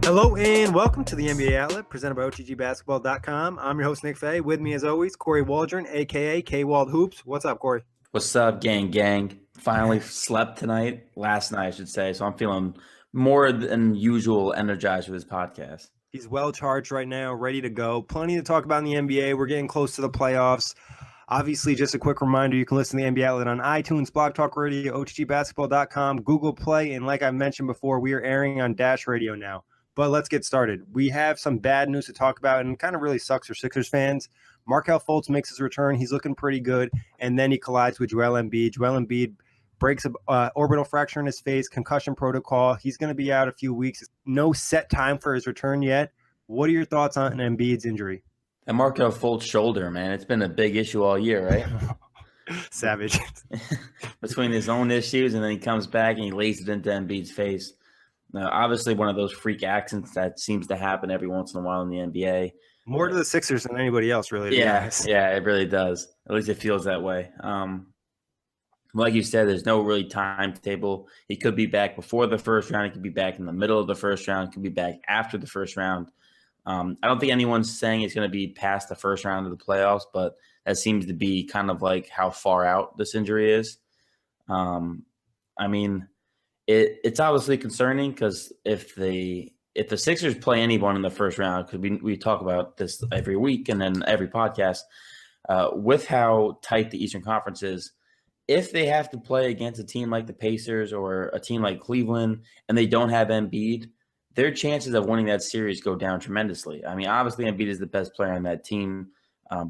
Hello and welcome to the NBA Outlet presented by OTGBasketball.com. I'm your host, Nick Fay. With me, as always, Kory Waldron, a.k.a. K-Wald Hoops. What's up, Kory? What's up, gang? Finally slept tonight. Last night, I should say. So I'm feeling more than usual energized for this podcast. He's well charged right now, ready to go. Plenty to talk about in the NBA. We're getting close to the playoffs. Obviously, just a quick reminder, you can listen to the NBA Outlet on iTunes, Blog Talk Radio, OTGBasketball.com, Google Play, and like I mentioned before, we are airing on Dash Radio now. But let's get started. We have some bad news to talk about, and it kind of really sucks for Sixers fans. Markelle Fultz makes his return. He's looking pretty good, and then he collides with Joel Embiid. Joel Embiid breaks an orbital fracture in his face, concussion protocol. He's going to be out a few weeks. No set time for his return yet. What are your thoughts on Embiid's injury? That Markelle Fultz shoulder, man, it's been a big issue all year, right? Savage. Between his own issues, and then he comes back and he lays it into Embiid's face. Now, obviously, one of those freak accidents that seems to happen every once in a while in the NBA. More to the Sixers than anybody else, really. Yeah, it really does. At least it feels that way. Like you said, there's no really timetable. He could be back before the first round. He could be back in the middle of the first round. He could be back after the first round. I don't think anyone's saying it's going to be past the first round of the playoffs, but that seems to be kind of like how far out this injury is. It's obviously concerning because if the Sixers play anyone in the first round, because we talk about this every week and then every podcast, with how tight the Eastern Conference is, if they have to play against a team like the Pacers or a team like Cleveland and they don't have Embiid, their chances of winning that series go down tremendously. I mean, obviously Embiid is the best player on that team.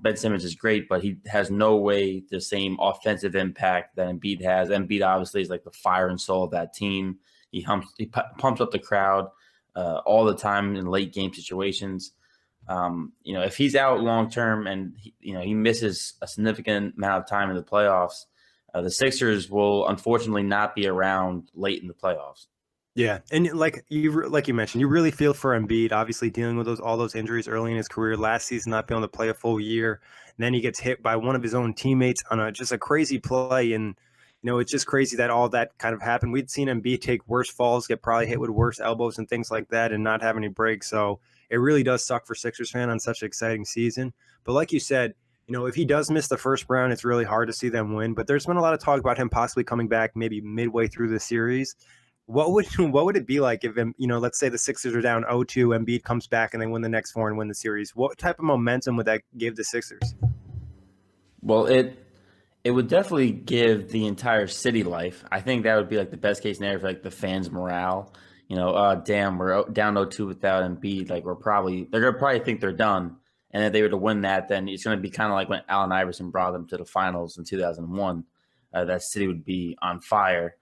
Ben Simmons is great, but he has no way the same offensive impact that Embiid has. Embiid obviously is like the fire and soul of that team. He pumps up the crowd all the time in late game situations. If he's out long term and he misses a significant amount of time in the playoffs, the Sixers will unfortunately not be around late in the playoffs. Yeah, and like you mentioned, you really feel for Embiid, obviously dealing with all those injuries early in his career. Last season, not being able to play a full year, and then he gets hit by one of his own teammates on just a crazy play, and it's just crazy that all that kind of happened. We'd seen Embiid take worse falls, get probably hit with worse elbows and things like that, and not have any breaks. So it really does suck for Sixers fan on such an exciting season. But like you said, if he does miss the first round, it's really hard to see them win. But there's been a lot of talk about him possibly coming back maybe midway through the series. What would it be like if, let's say the Sixers are down 0-2, Embiid comes back and they win the next four and win the series? What type of momentum would that give the Sixers? Well, it would definitely give the entire city life. I think that would be like the best case scenario for like the fans' morale. Damn, we're down 0-2 without Embiid. Like they're gonna probably think they're done. And if they were to win that, then it's going to be kind of like when Allen Iverson brought them to the finals in 2001. That city would be on fire.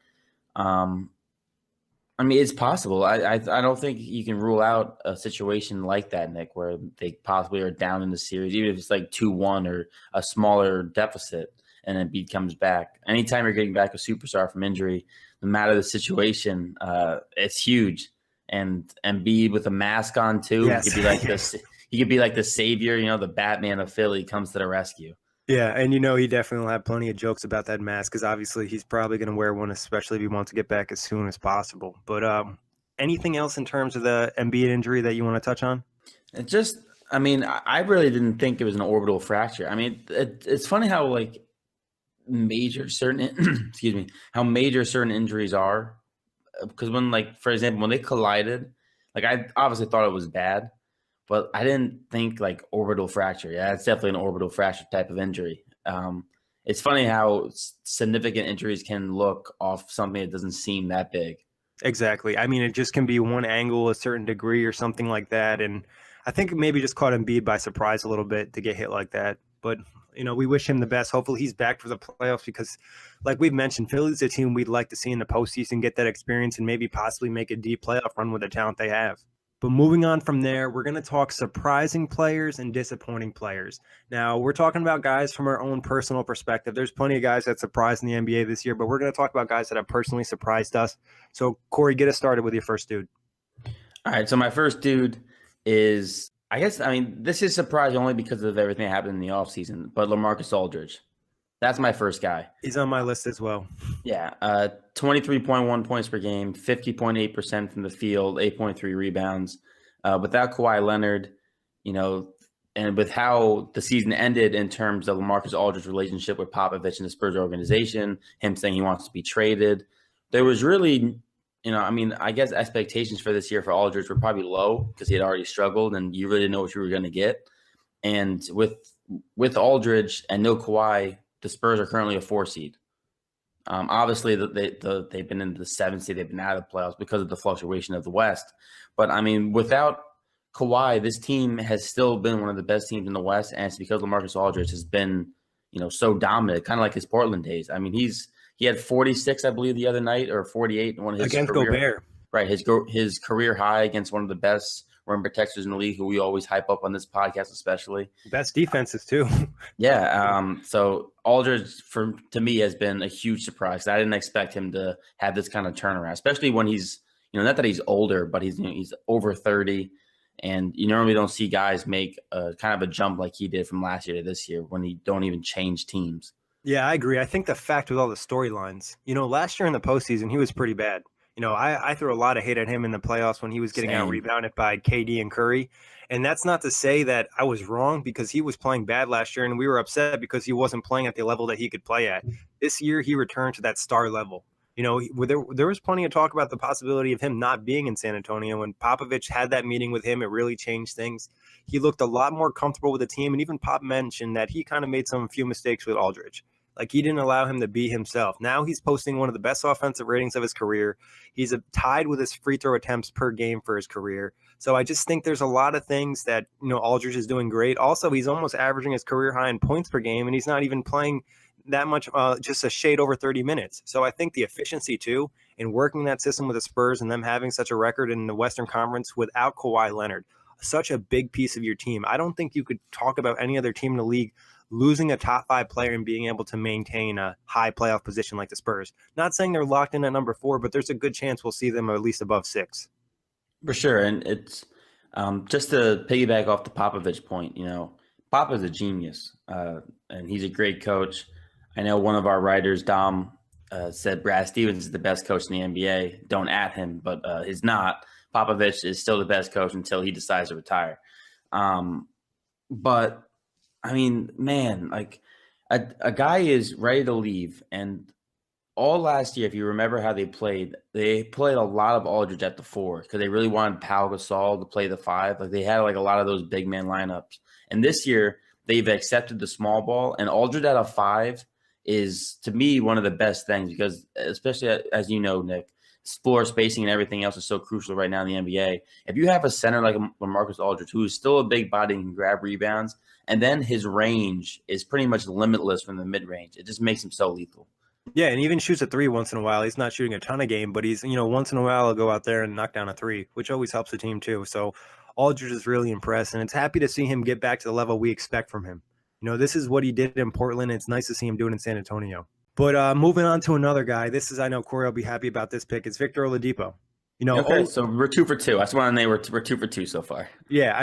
It's possible. I don't think you can rule out a situation like that, Nick, where they possibly are down in the series, even if it's like 2-1 or a smaller deficit, and then Embiid comes back. Anytime you're getting back a superstar from injury, no matter the situation, it's huge. And Embiid with a mask on too, yes. He could be like this. He could be like the savior, the Batman of Philly comes to the rescue. Yeah, and he definitely will have plenty of jokes about that mask because obviously he's probably going to wear one, especially if he wants to get back as soon as possible. But anything else in terms of the Embiid injury that you want to touch on? I really didn't think it was an orbital fracture. It's funny how major certain injuries are, because when for example, when they collided, I obviously thought it was bad. But I didn't think orbital fracture. Yeah, it's definitely an orbital fracture type of injury. It's funny how significant injuries can look off something that doesn't seem that big. Exactly. It just can be one angle, a certain degree or something like that. And I think it maybe just caught Embiid by surprise a little bit to get hit like that. But, we wish him the best. Hopefully he's back for the playoffs because, like we've mentioned, Philly's a team we'd like to see in the postseason, get that experience and maybe possibly make a deep playoff run with the talent they have. But moving on from there, we're going to talk surprising players and disappointing players. Now, we're talking about guys from our own personal perspective. There's plenty of guys that surprised in the NBA this year, but we're going to talk about guys that have personally surprised us. So, Kory, get us started with your first dude. All right, so my first dude is, this is surprising only because of everything that happened in the offseason, but LaMarcus Aldridge. That's my first guy. He's on my list as well. Yeah, 23.1 points per game, 50.8% from the field, 8.3 rebounds. Without Kawhi Leonard, and with how the season ended in terms of LaMarcus Aldridge's relationship with Popovich and the Spurs organization, him saying he wants to be traded, there was really, I guess expectations for this year for Aldridge were probably low because he had already struggled and you really didn't know what you were going to get. And with Aldridge and no Kawhi, the Spurs are currently a 4 seed. Obviously, they've been in the 7th seed. They've been out of the playoffs because of the fluctuation of the West. But, without Kawhi, this team has still been one of the best teams in the West, and it's because LaMarcus Aldridge has been, so dominant, kind of like his Portland days. He had 46, I believe, the other night, or 48 in one of his against Gobert. Right, his career high against one of the best rim protectors in the league, who we always hype up on this podcast, especially. Best defenses too. Yeah. So Aldridge, to me, has been a huge surprise. I didn't expect him to have this kind of turnaround, especially when he's, not that he's older, but he's over 30, and you normally don't see guys make kind of a jump like he did from last year to this year when he don't even change teams. Yeah, I agree. I think the fact with all the storylines, last year in the postseason, he was pretty bad. I threw a lot of hate at him in the playoffs when he was getting out rebounded by KD and Curry. And that's not to say that I was wrong, because he was playing bad last year and we were upset because he wasn't playing at the level that he could play at. This year, he returned to that star level. There was plenty of talk about the possibility of him not being in San Antonio. When Popovich had that meeting with him, it really changed things. He looked a lot more comfortable with the team. And even Pop mentioned that he kind of made few mistakes with Aldridge. Like, he didn't allow him to be himself. Now he's posting one of the best offensive ratings of his career. He's tied with his free throw attempts per game for his career. So I just think there's a lot of things that, Aldridge is doing great. Also, he's almost averaging his career high in points per game, and he's not even playing that much, just a shade over 30 minutes. So I think the efficiency, too, in working that system with the Spurs and them having such a record in the Western Conference without Kawhi Leonard, such a big piece of your team. I don't think you could talk about any other team in the league losing a top 5 player and being able to maintain a high playoff position like the Spurs. Not saying they're locked in at number 4, but there's a good chance we'll see them at least above 6. For sure. And it's just to piggyback off the Popovich point, Pop is a genius, and he's a great coach. I know one of our writers, Dom, said Brad Stevens is the best coach in the NBA. Don't at him, but he's not. Popovich is still the best coach until he decides to retire. But man, like a guy is ready to leave. And all last year, if you remember how they played a lot of Aldridge at the 4 because they really wanted Powell Gasol to play the 5. Like, they had a lot of those big man lineups. And this year, they've accepted the small ball. And Aldridge at a 5 is, to me, one of the best things because, especially as you know, Nick, floor spacing and everything else is so crucial right now in the NBA. If you have a center like LaMarcus Aldridge, who is still a big body and can grab rebounds, and then his range is pretty much limitless from the mid-range, it just makes him so lethal. Yeah, and even shoots a 3 once in a while. He's not shooting a ton of game, but he's, once in a while he'll go out there and knock down a 3, which always helps the team too. So Aldridge is really impressed, and it's happy to see him get back to the level we expect from him. This is what he did in Portland. It's nice to see him do it in San Antonio. But moving on to another guy, I know Kory will be happy about this pick. It's Victor Oladipo. Okay, so we're 2 for 2. I just want to name we're 2 for 2 so far. Yeah,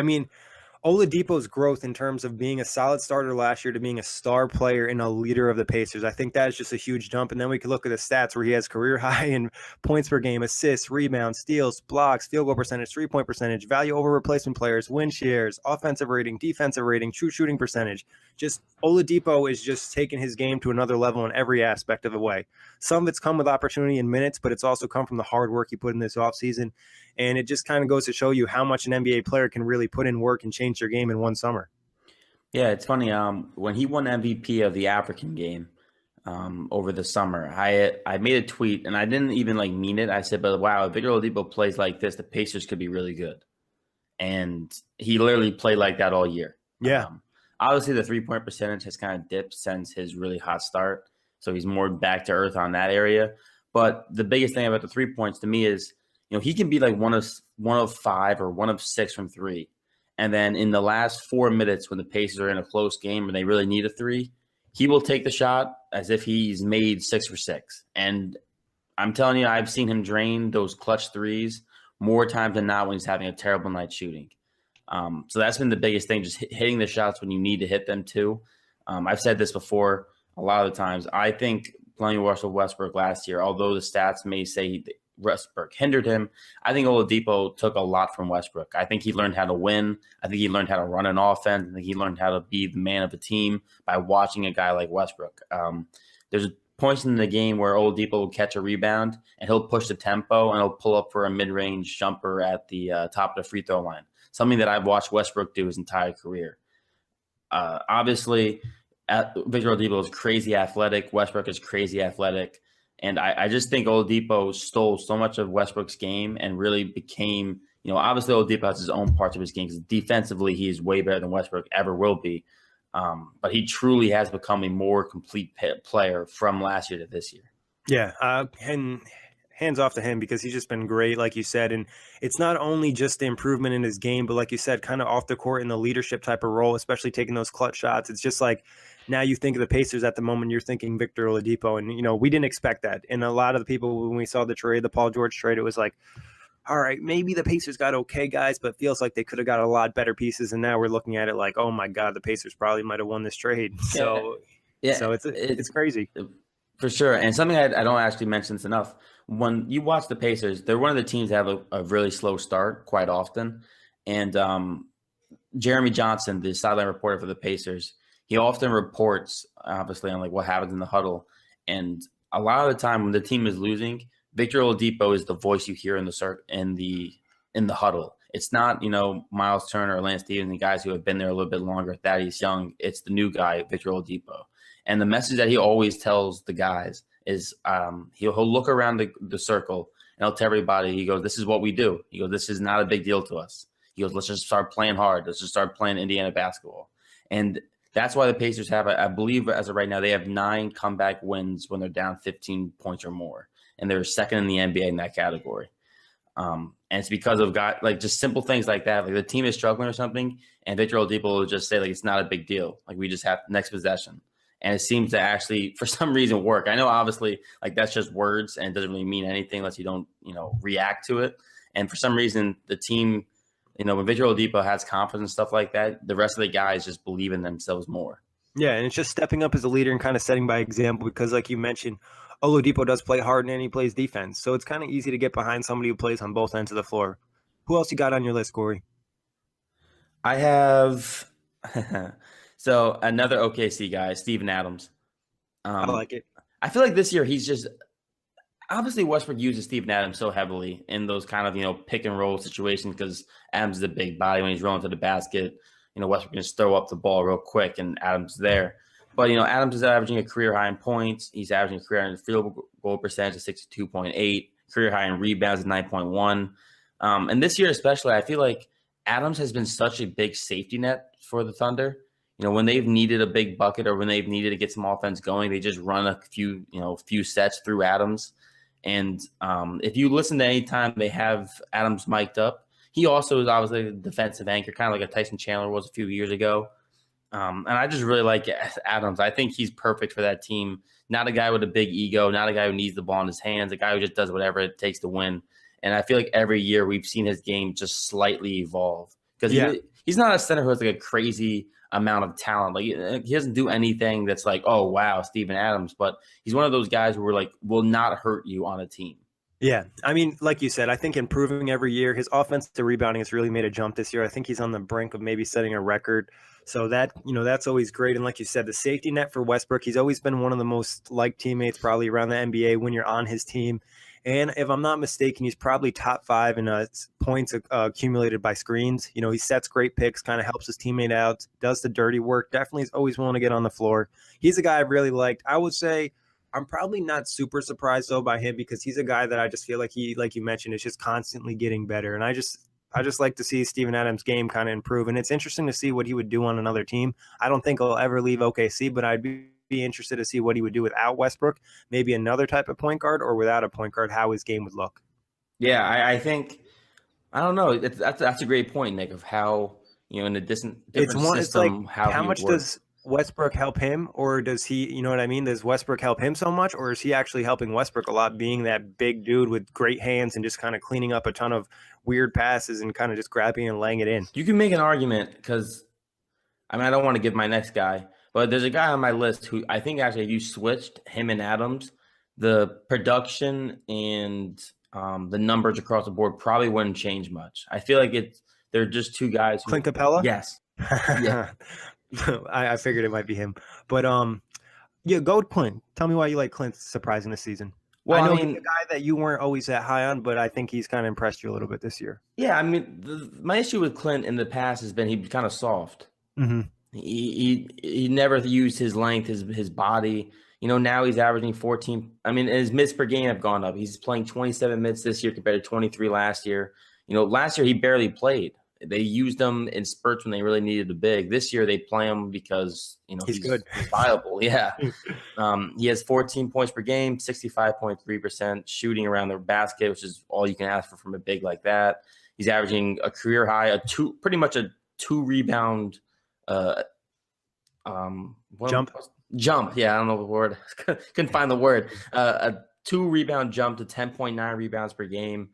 Oladipo's growth in terms of being a solid starter last year to being a star player and a leader of the Pacers, I think that is just a huge jump. And then we can look at the stats where he has career high in points per game, assists, rebounds, steals, blocks, field goal percentage, 3-point percentage, value over replacement players, win shares, offensive rating, defensive rating, true shooting percentage. Just Oladipo is just taking his game to another level in every aspect of the way. Some of it's come with opportunity and minutes, but it's also come from the hard work he put in this offseason. And it just kind of goes to show you how much an NBA player can really put in work and change their game in one summer. Yeah, it's funny. When he won MVP of the African game over the summer, I made a tweet, and I didn't even mean it. I said, but wow, if Victor Oladipo plays like this, the Pacers could be really good. And he literally played like that all year. Yeah. Obviously, the 3-point percentage has kind of dipped since his really hot start. So he's more back to earth on that area. But the biggest thing about the 3 points to me is, he can be like one of 5 or 1 of 6 from 3. And then in the last 4 minutes when the Pacers are in a close game and they really need a 3, he will take the shot as if he's made 6 for 6. And I'm telling you, I've seen him drain those clutch 3s more times than not when he's having a terrible night shooting. So that's been the biggest thing, just hitting the shots when you need to hit them too. I've said this before. a lot of the times. I think playing Russell Westbrook last year, although the stats may say Westbrook hindered him, I think Oladipo took a lot from Westbrook. I think he learned how to win. I think he learned how to run an offense. I think he learned how to be the man of the team by watching a guy like Westbrook. There's points in the game where Oladipo will catch a rebound and he'll push the tempo and he'll pull up for a mid-range jumper at the top of the free throw line, something that I've watched Westbrook do his entire career. Obviously, Victor Oladipo is crazy athletic. Westbrook is crazy athletic. And I just think Oladipo stole so much of Westbrook's game and really became, obviously Oladipo has his own parts of his game because defensively he is way better than Westbrook ever will be. But he truly has become a more complete player from last year to this year. Yeah, and hands off to him because he's just been great, like you said. And it's not only just the improvement in his game, but like you said, kind of off the court in the leadership type of role, especially taking those clutch shots. It's just like now you think of the Pacers at the moment, you're thinking Victor Oladipo. And, we didn't expect that. And a lot of the people, when we saw the trade, the Paul George trade, it was like, all right, maybe the Pacers got okay guys, but it feels like they could have got a lot better pieces. And now we're looking at it like, oh my God, the Pacers probably might have won this trade. So it's crazy. For sure. And something I don't actually mention this enough. When you watch the Pacers, they're one of the teams that have a really slow start quite often. And Jeremy Johnson, the sideline reporter for the Pacers, he often reports, obviously, on like what happens in the huddle. And a lot of the time when the team is losing, Victor Oladipo is the voice you hear in the huddle. It's not, Miles Turner or Lance Stevens and guys who have been there a little bit longer, Thaddeus Young. It's the new guy, Victor Oladipo. And the message that he always tells the guys is he'll look around the circle and he'll tell everybody, he goes, this is what we do. He goes, this is not a big deal to us. He goes, let's just start playing hard. Let's just start playing Indiana basketball. And that's why the Pacers have, I believe as of right now, they have 9 comeback wins when they're down 15 points or more. And they're second in the NBA in that category. And it's because of guys like just simple things like that. Like the team is struggling or something, and Victor Oladipo will just say like it's not a big deal. Like we just have next possession, and it seems to actually for some reason work. I know obviously like that's just words and it doesn't really mean anything unless you don't react to it. And for some reason the team, when Victor Oladipo has confidence and stuff like that, the rest of the guys just believe in themselves more. Yeah, and it's just stepping up as a leader and kind of setting by example because, like you mentioned, Oladipo does play hard and he plays defense. So it's kind of easy to get behind somebody who plays on both ends of the floor. Who else you got on your list, Kory? I have so another OKC guy, Steven Adams. I like it. I feel like this year he's just obviously Westbrook uses Steven Adams so heavily in those kind of pick and roll situations because Adams is a big body when he's rolling to the basket. Westbrook can just throw up the ball real quick and Adams is there. But, Adams is averaging a career high in points. He's averaging a career high in field goal percentage of 62.8, career high in rebounds of 9.1. And this year especially, I feel like Adams has been such a big safety net for the Thunder. When they've needed a big bucket or when they've needed to get some offense going, they just run a few sets through Adams. And if you listen to any time they have Adams mic'd up, he also is obviously a defensive anchor, kind of like a Tyson Chandler was a few years ago. And I just really like Adams. I think he's perfect for that team. Not a guy with a big ego, not a guy who needs the ball in his hands, a guy who just does whatever it takes to win. And I feel like every year we've seen his game just slightly evolve because he's not a center who has like a crazy amount of talent. Like he doesn't do anything that's like, oh, wow, Steven Adams. But he's one of those guys who will not hurt you on a team. Yeah, I mean, like you said, I think improving every year. His offensive rebounding has really made a jump this year. I think he's on the brink of maybe setting a record. So that's always great. And like you said, the safety net for Westbrook, he's always been one of the most liked teammates probably around the NBA when you're on his team. And if I'm not mistaken, he's probably top 5 in points accumulated by screens. He sets great picks, kind of helps his teammate out, does the dirty work. Definitely is always willing to get on the floor. He's a guy I really liked. I would say I'm probably not super surprised though by him because he's a guy that I just feel like he, like you mentioned, is just constantly getting better. And I just like to see Steven Adams' game kind of improve. And it's interesting to see what he would do on another team. I don't think he'll ever leave OKC, but I'd be interested to see what he would do without Westbrook, maybe another type of point guard or without a point guard, how his game would look. Yeah, I think, I don't know. That's a great point, Nick, of how, in a different system, it's like, how much work. Does Westbrook help him, or does he, what I mean? Does Westbrook help him so much, or is he actually helping Westbrook a lot, being that big dude with great hands and just kind of cleaning up a ton of weird passes and kind of just grabbing and laying it in? You can make an argument because, I don't want to give my next guy, But there's a guy on my list who I think actually if you switched him and Adams, the production and the numbers across the board probably wouldn't change much. I feel like they're just two guys who. Clint Capela? Yes. Yeah. I figured it might be him. But yeah, go with Clint. Tell me why you like Clint surprising this season. Well, I know I mean, he's a guy that you weren't always that high on, but I think he's kind of impressed you a little bit this year. yeah, I mean, my issue with Clint in the past has been he's kind of soft. Mm-hmm. He never used his length, his body. Now he's averaging 14. I mean, his minutes per game have gone up. He's playing 27 minutes this year compared to 23 last year. Last year he barely played. They used him in spurts when they really needed the big. This year they play him because he's good, he's viable. Yeah, he has 14 points per game, 65.3% shooting around the basket, which is all you can ask for from a big like that. He's averaging a career high, pretty much a 2 rebound. Jump. Yeah, I don't know the word. Couldn't find the word. A 2 rebound jump to 10.9 rebounds per game,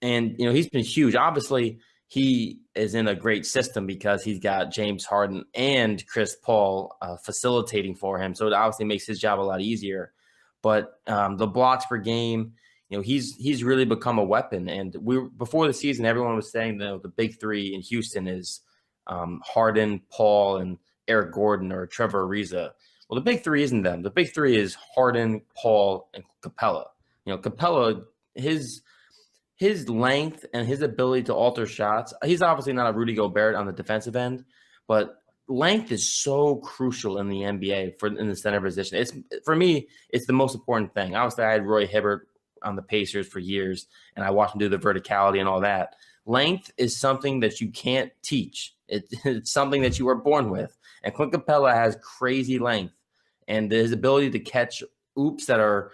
and he's been huge. Obviously, he is in a great system because he's got James Harden and Chris Paul facilitating for him, so it obviously makes his job a lot easier. But the blocks per game, he's really become a weapon. And before the season, everyone was saying the big three in Houston is Harden, Paul, and Eric Gordon or Trevor Ariza. Well, the big three isn't them. The big three is Harden, Paul, and Capela. Capela, his length and his ability to alter shots. He's obviously not a Rudy Gobert on the defensive end, but length is so crucial in the NBA in the center position. For me, it's the most important thing. Obviously, I had Roy Hibbert on the Pacers for years, and I watched him do the verticality and all that. Length is something that you can't teach. It's something that you are born with. And Clint Capela has crazy length, and his ability to catch oops that are,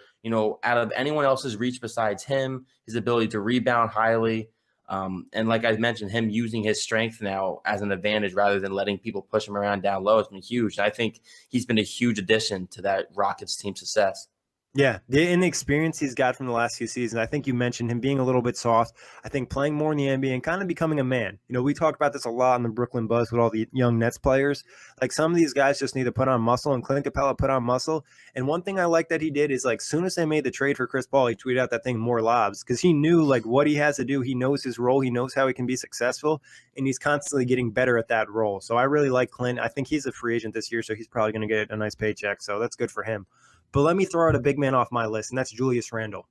out of anyone else's reach besides him, his ability to rebound highly. And like I mentioned, him using his strength now as an advantage rather than letting people push him around down low has been huge. I think he's been a huge addition to that Rockets team success. Yeah, the experience he's got from the last few seasons. I think you mentioned him being a little bit soft. I think playing more in the NBA and kind of becoming a man. We talk about this a lot in the Brooklyn Buzz with all the young Nets players. Like some of these guys just need to put on muscle, and Clint Capela put on muscle. And one thing I like that he did is like soon as they made the trade for Chris Paul, he tweeted out that thing more lobs because he knew like what he has to do. He knows his role. He knows how he can be successful, and he's constantly getting better at that role. So I really like Clint. I think he's a free agent this year, so he's probably going to get a nice paycheck. So that's good for him. But let me throw out a big man off my list, and that's Julius Randle.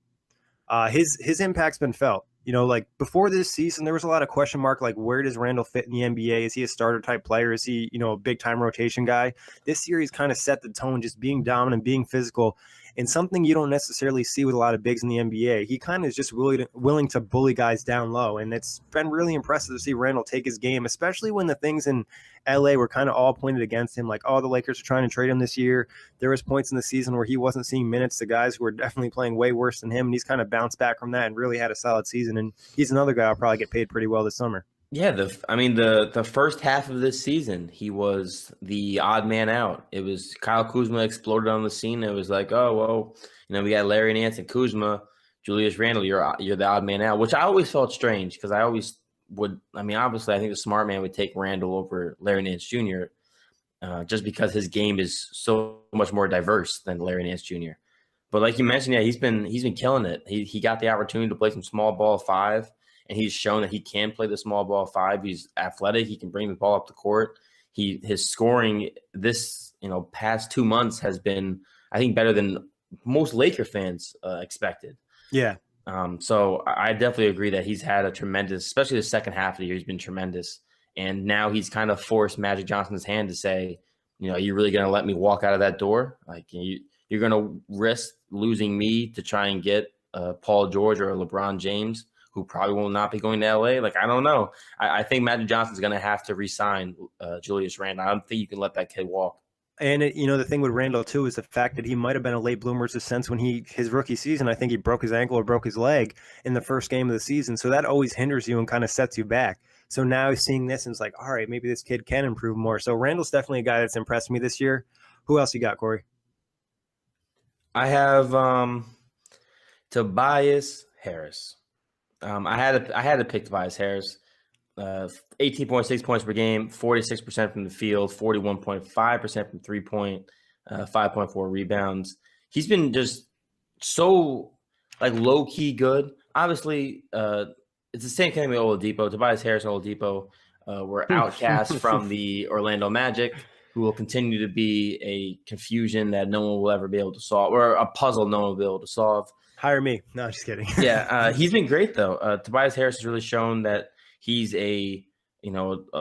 His impact's been felt. Like before this season, there was a lot of question mark, like where does Randle fit in the NBA? Is he a starter type player? Is he, a big time rotation guy? This year, he's kind of set the tone, just being dominant, being physical, and something you don't necessarily see with a lot of bigs in the NBA. He kind of is just willing to bully guys down low, and it's been really impressive to see Randle take his game, especially when the things in LA were kind of all pointed against him, like, oh, the Lakers are trying to trade him this year. There was points in the season where he wasn't seeing minutes to guys who were definitely playing way worse than him, and he's kind of bounced back from that and really had a solid season, and he's another guy I'll probably get paid pretty well this summer. Yeah, the first half of this season, he was the odd man out. It was Kyle Kuzma exploded on the scene. It was like, oh, well, we got Larry Nance and Kuzma, Julius Randle, you're the odd man out, which I always felt strange because I always would. I mean, obviously, I think the smart man would take Randle over Larry Nance Jr. Just because his game is so much more diverse than Larry Nance Jr. But like you mentioned, yeah, he's been killing it. He got the opportunity to play some small ball 5. And he's shown that he can play the small ball 5. He's athletic. He can bring the ball up the court. His scoring this past 2 months has been, I think, better than most Laker fans expected. Yeah. So I definitely agree that he's had a tremendous, especially the second half of the year, he's been tremendous. And now he's kind of forced Magic Johnson's hand to say, are you really going to let me walk out of that door? Like you're going to risk losing me to try and get Paul George or LeBron James, who probably will not be going to LA. Like, I don't know. I think Magic Johnson's going to have to re-sign Julius Randle. I don't think you can let that kid walk. And the thing with Randle too is the fact that he might have been a late bloomer in a sense when his rookie season. I think he broke his ankle or broke his leg in the first game of the season. So that always hinders you and kind of sets you back. So now he's seeing this and it's like, all right, maybe this kid can improve more. So Randle's definitely a guy that's impressed me this year. Who else you got, Kory? I have Tobias Harris. I had to pick Tobias Harris. 18.6 points per game, 46% from the field, 41.5% from 3-point, 5.4 rebounds. He's been just so like low key good. Obviously, it's the same thing with Oladipo. Tobias Harris and Oladipo were outcast from the Orlando Magic, who will continue to be a confusion that no one will ever be able to solve, or a puzzle no one will be able to solve. Hire me. No, just kidding. Yeah, he's been great though. Tobias Harris has really shown that he's a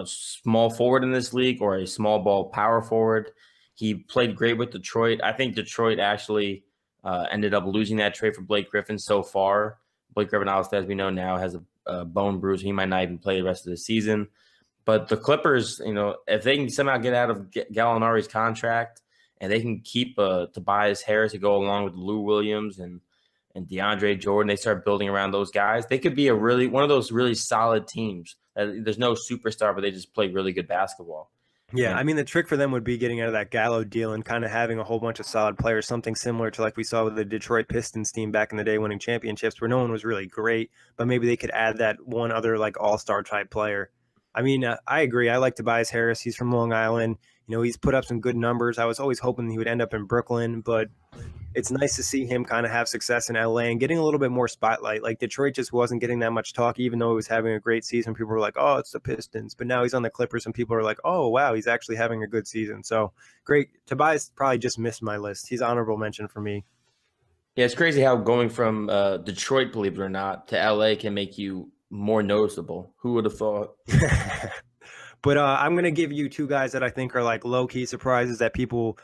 small forward in this league, or a small ball power forward. He played great with Detroit. I think Detroit actually ended up losing that trade for Blake Griffin so far. Blake Griffin, obviously, as we know now, has a bone bruise. He might not even play the rest of the season. But the Clippers, if they can somehow get out of Gallinari's contract and they can keep Tobias Harris to go along with Lou Williams and DeAndre Jordan, they start building around those guys, they could be one of those really solid teams. There's no superstar, but they just play really good basketball. Yeah, I mean, the trick for them would be getting out of that Gallo deal and kind of having a whole bunch of solid players, something similar to like we saw with the Detroit Pistons team back in the day winning championships where no one was really great, but maybe they could add that one other like all-star type player. I mean, I agree. I like Tobias Harris. He's from Long Island. He's put up some good numbers. I was always hoping he would end up in Brooklyn, but it's nice to see him kind of have success in LA and getting a little bit more spotlight. Like Detroit just wasn't getting that much talk, even though he was having a great season. People were like, oh, it's the Pistons. But now he's on the Clippers and people are like, oh, wow, he's actually having a good season. So great. Tobias probably just missed my list. He's honorable mention for me. Yeah, it's crazy how going from Detroit, believe it or not, to LA can make you more noticeable. Who would have thought? But I'm going to give you two guys that I think are like low-key surprises that people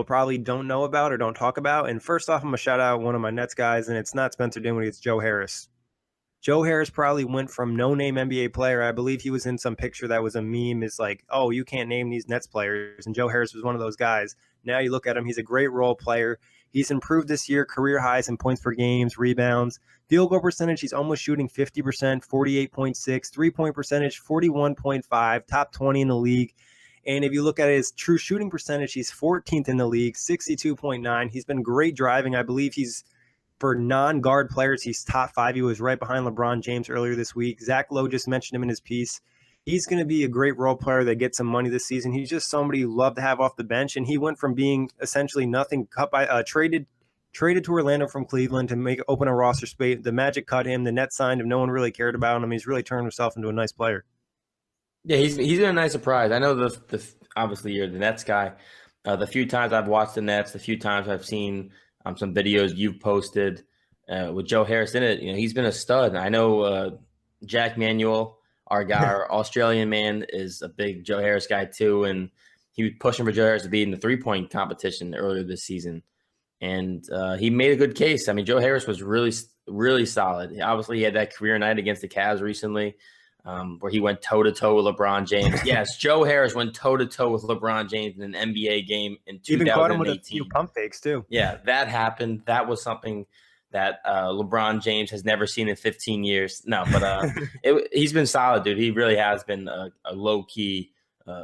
probably don't know about or don't talk about. And first off, I'm going to shout out one of my Nets guys, and it's not Spencer Dinwiddie, it's Joe Harris. Joe Harris probably went from no-name NBA player. I believe he was in some picture that was a meme. It's like, oh, you can't name these Nets players. And Joe Harris was one of those guys. Now you look at him, he's a great role player. He's improved this year, career highs in points per games, rebounds. Field goal percentage, he's almost shooting 50%, 48.6. Three-point percentage, 41.5, top 20 in the league. And if you look at his true shooting percentage, he's 14th in the league, 62.9. He's been great driving. I believe he's, for non-guard players, he's top 5. He was right behind LeBron James earlier this week. Zach Lowe just mentioned him in his piece. He's going to be a great role player that gets some money this season. He's just somebody you love to have off the bench, and he went from being essentially nothing, cut by traded to Orlando from Cleveland to open a roster space. The Magic cut him. The Nets signed him. No one really cared about him. He's really turned himself into a nice player. Yeah, he's been a nice surprise. I know the obviously you're the Nets guy. The few times I've watched the Nets, the few times I've seen some videos you've posted with Joe Harris in it, he's been a stud. I know Jack Manuel, our guy, our Australian man, is a big Joe Harris guy too, and he was pushing for Joe Harris to be in the three-point competition earlier this season, and he made a good case. I mean, Joe Harris was really, really solid. Obviously, he had that career night against the Cavs recently, where he went toe-to-toe with LeBron James. Yes, Joe Harris went toe-to-toe with LeBron James in an NBA game in 2018. Even caught him with a few pump fakes, too. Yeah, that happened. That was something that LeBron James has never seen in 15 years. No, but he's been solid, dude. He really has been a low-key,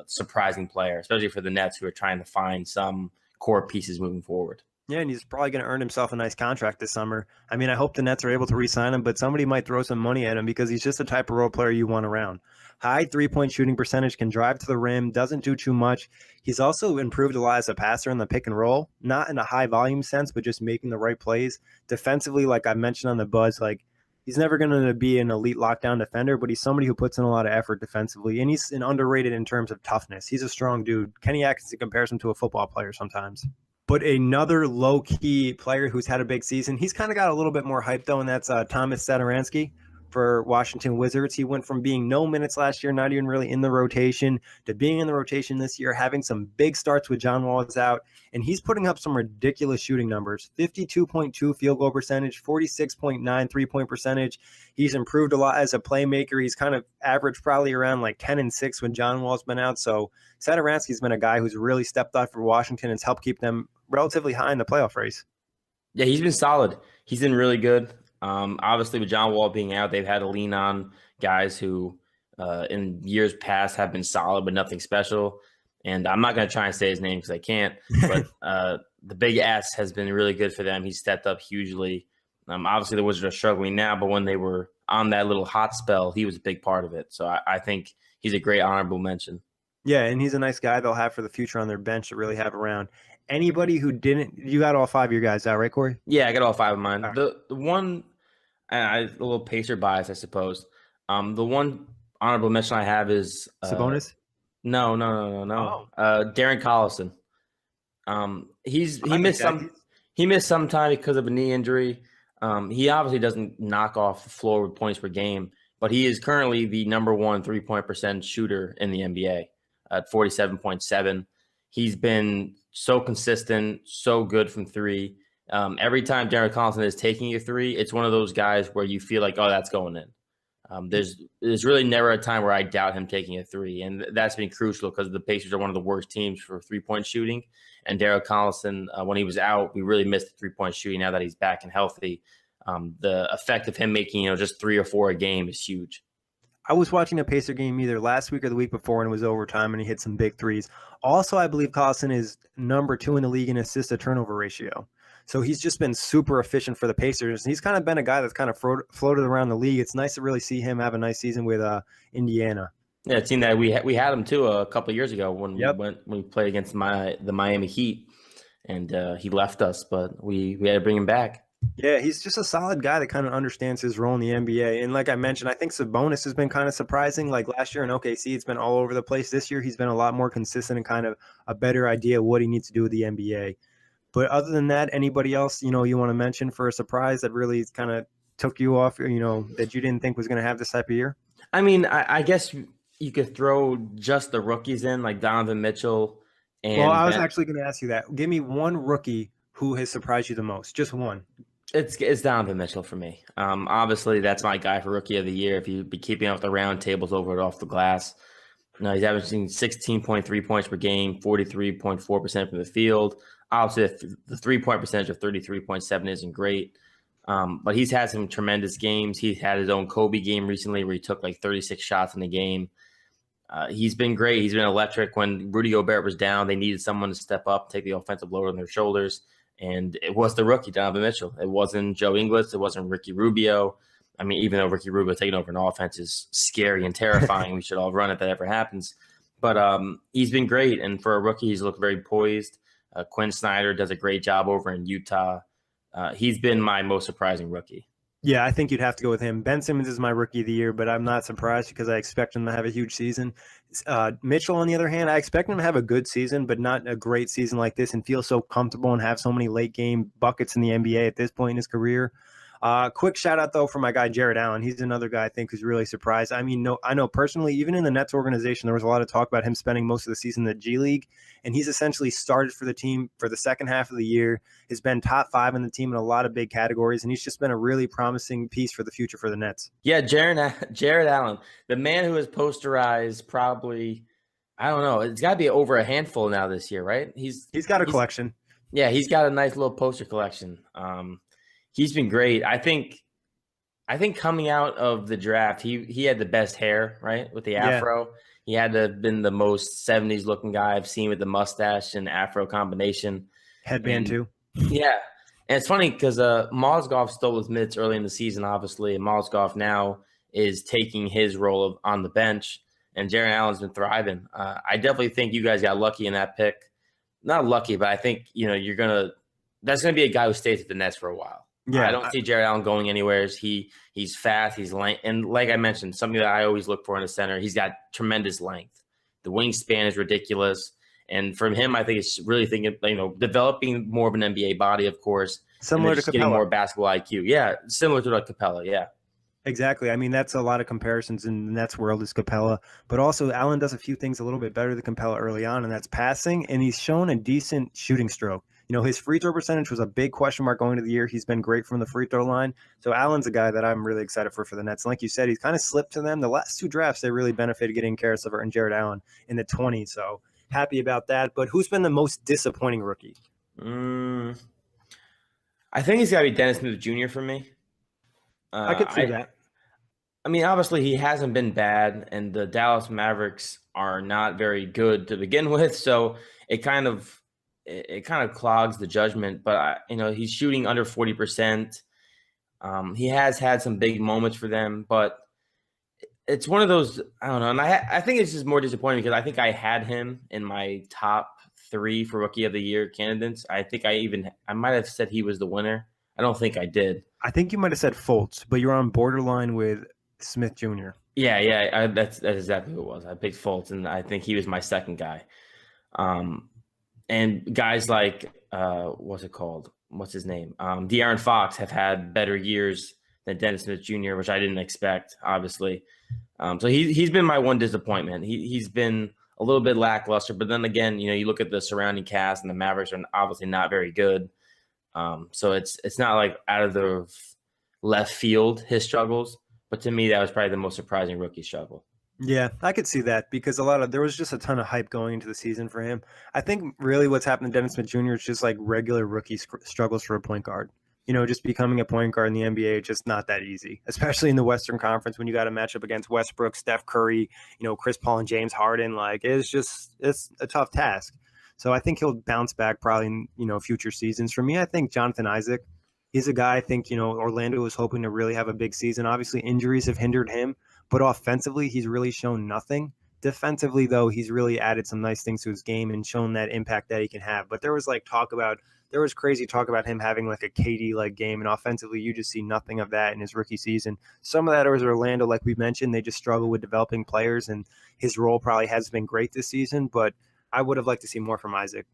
surprising player, especially for the Nets, who are trying to find some core pieces moving forward. Yeah, and he's probably going to earn himself a nice contract this summer. I mean, I hope the Nets are able to re-sign him, but somebody might throw some money at him because he's just the type of role player you want around. High three-point shooting percentage, can drive to the rim, doesn't do too much. He's also improved a lot as a passer in the pick and roll, not in a high-volume sense, but just making the right plays. Defensively, like I mentioned on the Buzz, like he's never going to be an elite lockdown defender, but he's somebody who puts in a lot of effort defensively, and he's underrated in terms of toughness. He's a strong dude. Kenny Atkinson compares him to a football player sometimes. But another low-key player who's had a big season, he's kind of got a little bit more hype, though, and that's Tomas Satoransky for Washington Wizards. He went from being no minutes last year, not even really in the rotation, to being in the rotation this year, having some big starts with John Wall out, and he's putting up some ridiculous shooting numbers, 52.2 field goal percentage, 46.9 three-point percentage. He's improved a lot as a playmaker. He's kind of averaged probably around like 10 and 6 when John Wall's been out, so Satoransky's been a guy who's really stepped up for Washington and has helped keep them relatively high in the playoff race. Yeah, he's been solid. He's been really good. Obviously, with John Wall being out, they've had to lean on guys who in years past have been solid but nothing special. And I'm not going to try and say his name because I can't. But the Big S has been really good for them. He's stepped up hugely. Obviously, the Wizards are struggling now, but when they were on that little hot spell, he was a big part of it. So I think he's a great honorable mention. Yeah, and he's a nice guy they'll have for the future on their bench to really have around. Anybody who didn't, you got all 5 of your guys out, right, Kory? Yeah, I got all 5 of mine. All right. The one, a little Pacer bias, I suppose. The one honorable mention I have is Sabonis? No. Darren Collison. He missed some time because of a knee injury. He obviously doesn't knock off the floor with points per game, but he is currently the number 1 3-point percent shooter in the NBA at 47.7. He's been so consistent, so good from 3. Every time Darren Collison is taking a 3, it's one of those guys where you feel like, oh, that's going in. There's really never a time where I doubt him taking a 3, and that's been crucial because the Pacers are one of the worst teams for 3-point shooting. And Darren Collison, when he was out, we really missed the 3-point shooting. Now that he's back and healthy, the effect of him making just 3 or 4 a game is huge. I was watching a Pacer game either last week or the week before, and it was overtime, and he hit some big threes. Also, I believe Collison is number 2 in the league in assist to turnover ratio. So he's just been super efficient for the Pacers. He's kind of been a guy that's kind of floated around the league. It's nice to really see him have a nice season with Indiana. Yeah, a team that we had him too a couple of years ago when we played against the Miami Heat, and he left us, but we had to bring him back. Yeah, he's just a solid guy that kind of understands his role in the NBA. And like I mentioned, I think Sabonis has been kind of surprising. Like last year in OKC, it's been all over the place. This year, he's been a lot more consistent and kind of a better idea of what he needs to do with the NBA. But other than that, anybody else, you want to mention for a surprise that really kind of took you off, that you didn't think was going to have this type of year? I mean, I guess you could throw just the rookies in, like Donovan Mitchell. Well, I was actually going to ask you that. Give me one rookie who has surprised you the most. Just one. It's Donovan Mitchell for me. Obviously, that's my guy for Rookie of the Year. If you'd be keeping up the round tables over and off the glass. He's averaging 16.3 points per game, 43.4% from the field. Obviously, the 3-point percentage of 33.7 isn't great. But he's had some tremendous games. He's had his own Kobe game recently where he took like 36 shots in the game. He's been great. He's been electric. When Rudy Gobert was down, they needed someone to step up, take the offensive load on their shoulders. And it was the rookie, Donovan Mitchell. It wasn't Joe Ingles. It wasn't Ricky Rubio. I mean, even though Ricky Rubio taking over an offense is scary and terrifying, we should all run if that ever happens. But he's been great. And for a rookie, he's looked very poised. Quinn Snyder does a great job over in Utah. He's been my most surprising rookie. Yeah, I think you'd have to go with him. Ben Simmons is my Rookie of the Year, but I'm not surprised because I expect him to have a huge season. Mitchell, on the other hand, I expect him to have a good season, but not a great season like this and feel so comfortable and have so many late-game buckets in the NBA at this point in his career. Quick shout-out, though, for my guy Jared Allen. He's another guy I think who's really surprised. I mean, I know personally, even in the Nets organization, there was a lot of talk about him spending most of the season in the G League, and he's essentially started for the team for the second half of the year, has been top 5 in the team in a lot of big categories, and he's just been a really promising piece for the future for the Nets. Yeah, Jared Allen, the man who has posterized probably, I don't know, it's got to be over a handful now this year, right? He's got a collection. Yeah, he's got a nice little poster collection. He's been great. I think coming out of the draft, he had the best hair, right, with the afro. Yeah. He had to have been the most 70s looking guy I've seen with the mustache and afro combination. Headband too. Yeah. And it's funny because Mozgov stole his minutes early in the season, obviously. And Mozgov now is taking his role on the bench. And Jared Allen's been thriving. I definitely think you guys got lucky in that pick. Not lucky, but I think, that's going to be a guy who stays at the Nets for a while. Yeah, I don't see Jared Allen going anywhere. He's fast, he's length, and like I mentioned, something that I always look for in a center. He's got tremendous length. The wingspan is ridiculous, and from him, I think it's really developing more of an NBA body, of course, similar to Capela. Getting more basketball IQ. Yeah, similar to like Capela. Yeah. Exactly. I mean, that's a lot of comparisons in the Nets world is Capela, but also Allen does a few things a little bit better than Capela early on, and that's passing, and he's shown a decent shooting stroke. His free throw percentage was a big question mark going into the year. He's been great from the free throw line. So Allen's a guy that I'm really excited for the Nets. And like you said, he's kind of slipped to them. The last 2 drafts, they really benefited getting Caris LeVert and Jared Allen in the 20s. So happy about that. But who's been the most disappointing rookie? I think he's got to be Dennis Smith Jr. for me. I could see that. I mean, obviously he hasn't been bad, and the Dallas Mavericks are not very good to begin with. So it kind of clogs the judgment, but he's shooting under 40%. He has had some big moments for them, but it's one of those, I don't know. And I think it's just more disappointing because I think I had him in my top 3 for Rookie of the Year candidates. I think I might have said he was the winner. I don't think I did. I think you might have said Fultz, but you're on borderline with Smith Jr. Yeah. That's exactly who it was. I picked Fultz, and I think he was my second guy. And guys like, what's it called? What's his name? De'Aaron Fox have had better years than Dennis Smith Jr., which I didn't expect, obviously. So he's been my one disappointment. He's been a little bit lackluster, but then again, you look at the surrounding cast, and the Mavericks are obviously not very good. So it's not like out of the left field his struggles, but to me that was probably the most surprising rookie struggle. Yeah, I could see that because there was just a ton of hype going into the season for him. I think really what's happened to Dennis Smith Jr. is just like regular rookie struggles for a point guard. Just becoming a point guard in the NBA is just not that easy, especially in the Western Conference when you got to match up against Westbrook, Steph Curry, Chris Paul and James Harden. Like it's a tough task. So I think he'll bounce back probably in, future seasons. For me, I think Jonathan Isaac, he's a guy I think, Orlando was hoping to really have a big season. Obviously injuries have hindered him, but offensively, he's really shown nothing. Defensively, though, he's really added some nice things to his game and shown that impact that he can have. But there was crazy talk about him having like a KD-like game, and offensively, you just see nothing of that in his rookie season. Some of that was Orlando, like we mentioned, they just struggle with developing players, and his role probably has been great this season, but I would have liked to see more from Isaac.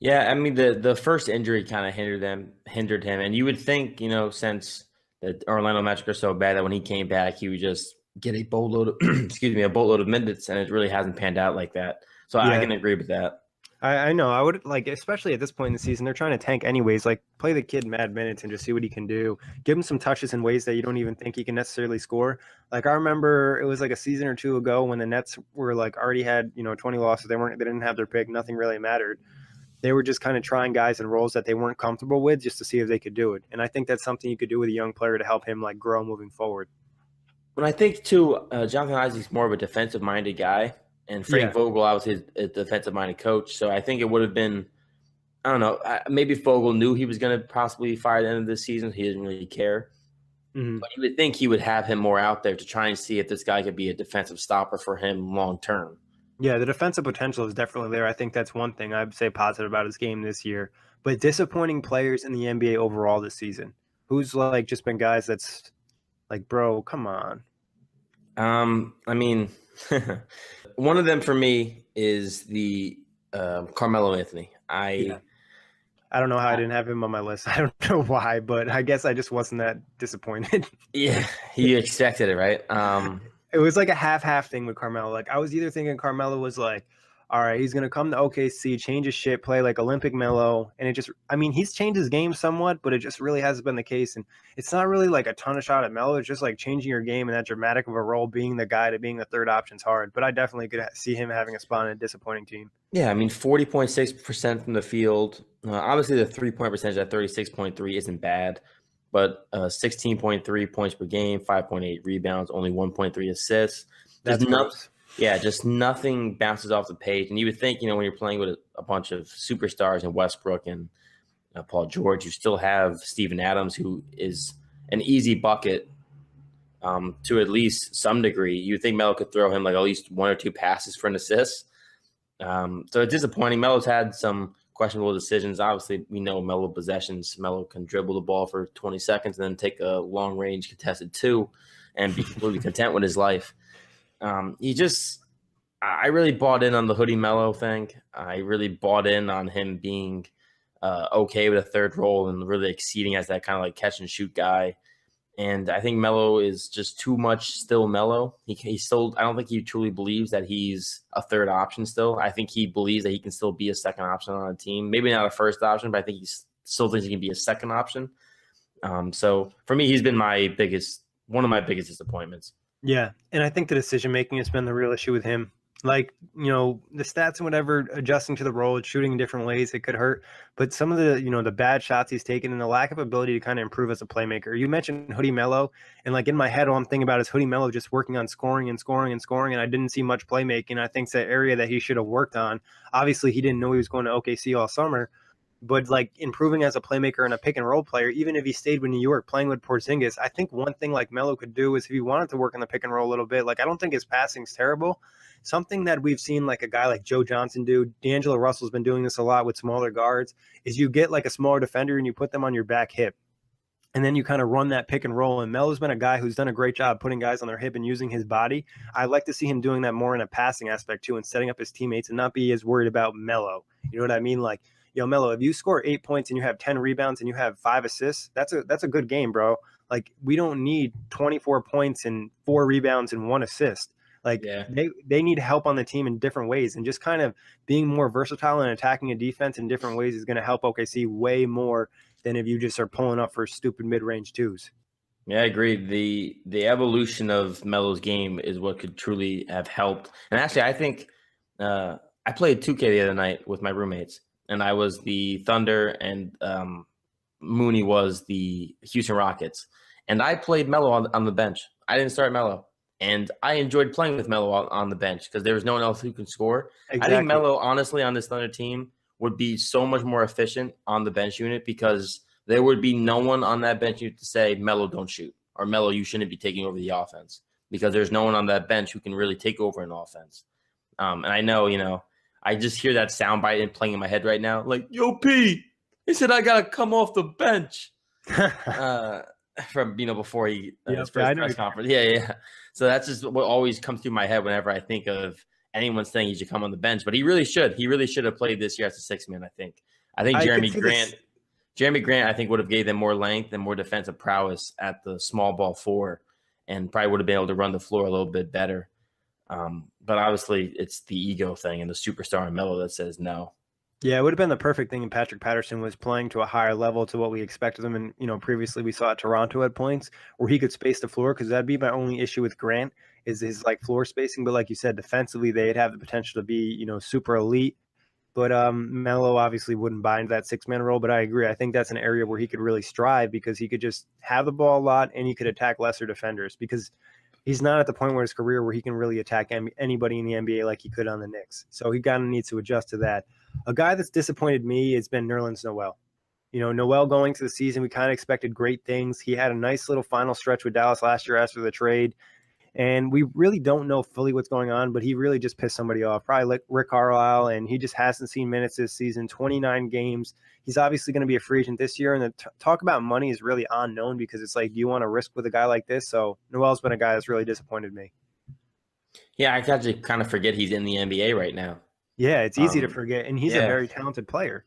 Yeah, I mean the first injury kind of hindered him, and you would think, since the Orlando Magic are so bad that when he came back, he would just get a boatload of a boatload of minutes, and it really hasn't panned out like that. So yeah. I can agree with that. I know. I would like, especially at this point in the season, they're trying to tank anyways. Like, play the kid mad minutes and just see what he can do. Give him some touches in ways that you don't even think he can necessarily score. Like, I remember it was like a season or two ago when the Nets were like already had 20 losses. They didn't have their pick. Nothing really mattered. They were just kind of trying guys in roles that they weren't comfortable with just to see if they could do it. And I think that's something you could do with a young player to help him like grow moving forward. But I think too, Jonathan Isaac's more of a defensive-minded guy. And Frank Vogel, obviously, is a defensive-minded coach. So I think it would have been, I don't know, maybe Vogel knew he was going to possibly fire at the end of this season. He didn't really care. Mm-hmm. But you would think he would have him more out there to try and see if this guy could be a defensive stopper for him long-term. Yeah, the defensive potential is definitely there. I think that's one thing I'd say positive about his game this year. But disappointing players in the NBA overall this season. Who's like just been guys that's like, bro, come on. I mean, one of them for me is the Carmelo Anthony. I don't know how I didn't have him on my list. I don't know why, but I guess I just wasn't that disappointed. Yeah, you expected it, right? It was like a half thing with Carmelo. Like, I was either thinking Carmelo was like, all right, he's going to come to OKC, change his shit, play like Olympic Melo. And he's changed his game somewhat, but it just really hasn't been the case. And it's not really like a ton of shot at Melo. It's just like changing your game and that dramatic of a role, being the guy to being the third option's hard. But I definitely could see him having a spot in a disappointing team. Yeah, I mean, 40.6% from the field. Obviously, the three-point percentage at 36.3 isn't bad. But 16.3 points per game, 5.8 rebounds, only 1.3 assists. That's nuts. Yeah, just nothing bounces off the page. And you would think, when you're playing with a bunch of superstars in Westbrook and Paul George, you still have Steven Adams, who is an easy bucket to at least some degree. You think Melo could throw him like at least one or two passes for an assist. So it's disappointing. Melo's had some questionable decisions. Obviously, we know Melo possessions. Melo can dribble the ball for 20 seconds and then take a long-range contested two and be completely content with his life. I really bought in on the hoodie Melo thing. I really bought in on him being okay with a third role and really exceeding as that kind of like catch and shoot guy. And I think Melo is just too much still Melo. He still, I don't think he truly believes that he's a third option still. I think he believes that he can still be a second option on a team. Maybe not a first option, but I think he still thinks he can be a second option. So for me, he's been one of my biggest disappointments. Yeah, and I think the decision-making has been the real issue with him. Like, the stats and whatever, adjusting to the role, shooting in different ways, it could hurt. But some of the, the bad shots he's taken and the lack of ability to kind of improve as a playmaker. You mentioned Hoodie Melo, and like in my head, all I'm thinking about is Hoodie Melo just working on scoring, and I didn't see much playmaking. I think it's that area that he should have worked on. Obviously, he didn't know he was going to OKC all summer. but like improving as a playmaker and a pick and roll player, even if he stayed with New York playing with Porzingis, I think one thing like Melo could do is if he wanted to work in the pick and roll a little bit, like I don't think his passing's terrible. Something that we've seen like a guy like Joe Johnson do, D'Angelo Russell's been doing this a lot with smaller guards, is you get like a smaller defender and you put them on your back hip. And then you kind of run that pick and roll. And Melo's been a guy who's done a great job putting guys on their hip and using his body. I like to see him doing that more in a passing aspect too and setting up his teammates and not be as worried about Melo. You know what I mean? Like, yo, Melo, if you score 8 points and you have 10 rebounds and you have 5 assists, that's a good game, bro. Like, we don't need 24 points and 4 rebounds and 1 assist. Like, they need help on the team in different ways, and just kind of being more versatile and attacking a defense in different ways is going to help OKC way more than if you just are pulling up for stupid mid-range twos. Yeah, I agree. The evolution of Melo's game is what could truly have helped. And actually, I think I played 2K the other night with my roommates, and I was the Thunder, and Mooney was the Houston Rockets. And I played Melo on the bench. I didn't start Melo. And I enjoyed playing with Melo on the bench because there was no one else who can score. Exactly. I think Melo, honestly, on this Thunder team would be so much more efficient on the bench unit because there would be no one on that bench unit to say, Melo, don't shoot, or Melo, you shouldn't be taking over the offense, because there's no one on that bench who can really take over an offense. And I know, I just hear that soundbite and playing in my head right now, like, yo, P, he said I got to come off the bench. From before his first press conference. Yeah. So that's just what always comes through my head whenever I think of anyone saying he should come on the bench. But he really should. He really should have played this year as a 6-man, I think. Jeremy Grant, I think, would have gave them more length and more defensive prowess at the small ball 4, and probably would have been able to run the floor a little bit better. But obviously it's the ego thing and the superstar in Melo that says no. Yeah, it would have been the perfect thing if Patrick Patterson was playing to a higher level to what we expected him. And, previously we saw at Toronto at points where he could space the floor, because that'd be my only issue with Grant is his like floor spacing. But like you said, defensively, they'd have the potential to be, super elite. But Melo obviously wouldn't buy into that 6-man role. But I agree. I think that's an area where he could really strive, because he could just have the ball a lot and he could attack lesser defenders, because he's not at the point where his career where he can really attack anybody in the NBA like he could on the Knicks. So he kind of needs to adjust to that. A guy that's disappointed me has been Nerlens Noel. Noel going to the season, we kind of expected great things. He had a nice little final stretch with Dallas last year after the trade. And we really don't know fully what's going on, but he really just pissed somebody off, probably like Rick Carlisle, and he just hasn't seen minutes this season, 29 games. He's obviously going to be a free agent this year, and the talk about money is really unknown, because it's like, do you want to risk with a guy like this? So Noel's been a guy that's really disappointed me. Yeah, I actually kind of forget he's in the NBA right now. Yeah, it's easy to forget, and he's a very talented player.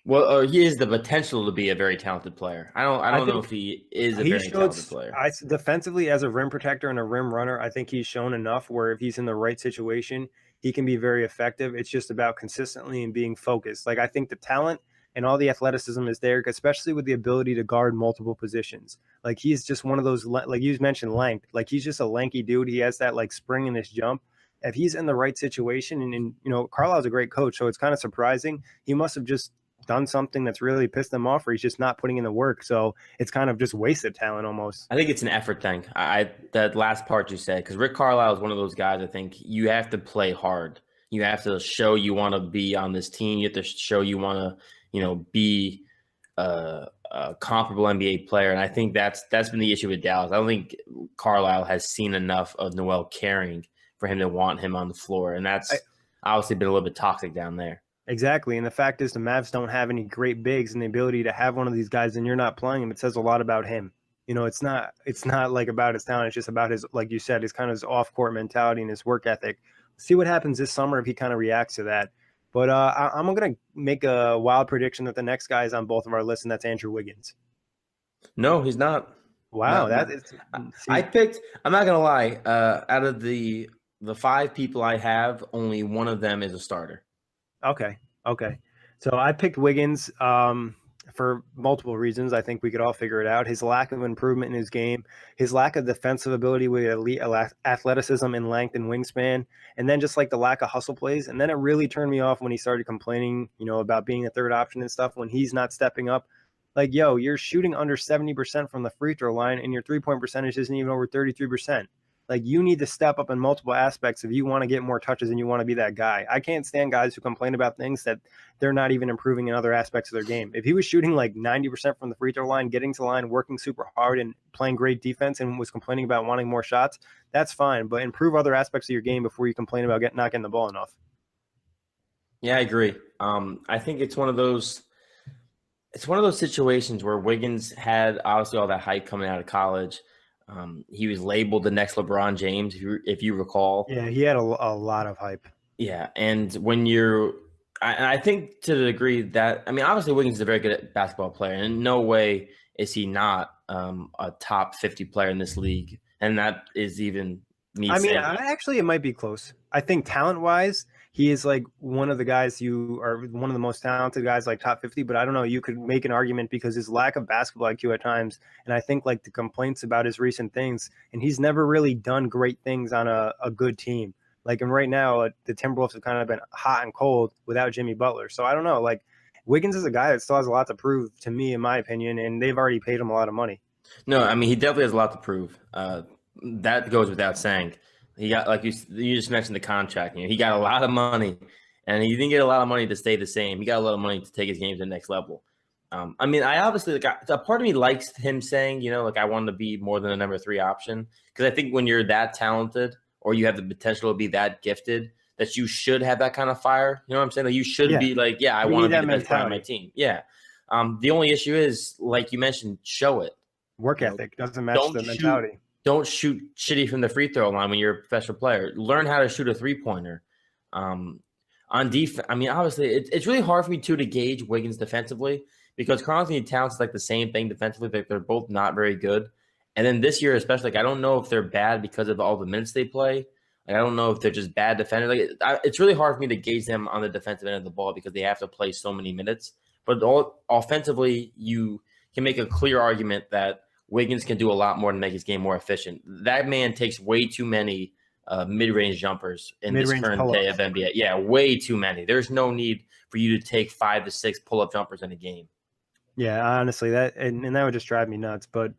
Well, he has the potential to be a very talented player. I don't know if he is a very talented player. Defensively, as a rim protector and a rim runner, I think he's shown enough where if he's in the right situation, he can be very effective. It's just about consistently and being focused. Like, I think the talent and all the athleticism is there, especially with the ability to guard multiple positions. Like, he's just one of those, like you mentioned, length. Like, he's just a lanky dude. He has that like spring in his jump. If he's in the right situation, and Carlisle's a great coach, so it's kind of surprising. He must have just done something that's really pissed them off, or he's just not putting in the work. So it's kind of just wasted talent almost. I think it's an effort thing. That last part you said, because Rick Carlisle is one of those guys, I think you have to play hard. You have to show you want to be on this team. You have to show you want to, be a comparable NBA player. And I think that's been the issue with Dallas. I don't think Carlisle has seen enough of Noel caring for him to want him on the floor. And that's obviously been a little bit toxic down there. Exactly. And the fact is the Mavs don't have any great bigs, and the ability to have one of these guys and you're not playing him, it says a lot about him. It's not like about his talent. It's just about his, like you said, his kind of his off-court mentality and his work ethic. See what happens this summer if he kind of reacts to that. But I'm going to make a wild prediction that the next guy is on both of our lists, and that's Andrew Wiggins. No, he's not. Wow. I'm not going to lie. Out of the 5 people I have, only one of them is a starter. Okay. So I picked Wiggins for multiple reasons. I think we could all figure it out. His lack of improvement in his game, his lack of defensive ability with elite athleticism and length and wingspan, and then just like the lack of hustle plays. And then it really turned me off when he started complaining, about being the third option and stuff when he's not stepping up. Like, yo, you're shooting under 70% from the free throw line, and your 3-point percentage isn't even over 33%. Like, you need to step up in multiple aspects if you want to get more touches and you want to be that guy. I can't stand guys who complain about things that they're not even improving in other aspects of their game. If he was shooting like 90% from the free throw line, getting to the line, working super hard and playing great defense and was complaining about wanting more shots, that's fine. But improve other aspects of your game before you complain about not getting the ball enough. Yeah, I agree. I think it's one of those situations where Wiggins had obviously all that hype coming out of college. He was labeled the next LeBron James, if you recall. Yeah, he had a lot of hype. Yeah, and when I think to the degree that, I mean, obviously Wiggins is a very good basketball player, and in no way is he not a top 50 player in this league, and that is even me saying. Actually, it might be close. I think talent-wise, he is like one of the guys you are one of the most talented guys, like top 50. But I don't know. You could make an argument because his lack of basketball IQ at times, and I think like the complaints about his recent things, and he's never really done great things on a good team. Like, and right now, the Timberwolves have kind of been hot and cold without Jimmy Butler. So I don't know. Like, Wiggins is a guy that still has a lot to prove to me, in my opinion, and they've already paid him a lot of money. No, I mean, he definitely has a lot to prove. That goes without saying. He got, like you just mentioned, the contract. He got a lot of money, and he didn't get a lot of money to stay the same. He got a lot of money to take his game to the next level. I mean, I obviously, a part of me likes him saying, I wanted to be more than a number 3 option, because I think when you're that talented or you have the potential to be that gifted, that you should have that kind of fire. You know what I'm saying? Like, you should be like, I want to be the best player on my team. Yeah. The only issue is, like you mentioned, show it. Work ethic doesn't match the mentality. Don't shoot shitty from the free throw line when you're a professional player. Learn how to shoot a 3-pointer. On defense, I mean, obviously, it's really hard for me to gauge Wiggins defensively, because Karl-Anthony Towns is like the same thing defensively. They're both not very good. And then this year, especially, like, I don't know if they're bad because of all the minutes they play. Like, I don't know if they're just bad defenders. Like, it's really hard for me to gauge them on the defensive end of the ball because they have to play so many minutes. But offensively, you can make a clear argument that Wiggins can do a lot more to make his game more efficient. That man takes way too many mid-range jumpers in this current day of NBA. Yeah, way too many. There's no need for you to take 5 to 6 pull-up jumpers in a game. Yeah, honestly, that would just drive me nuts. But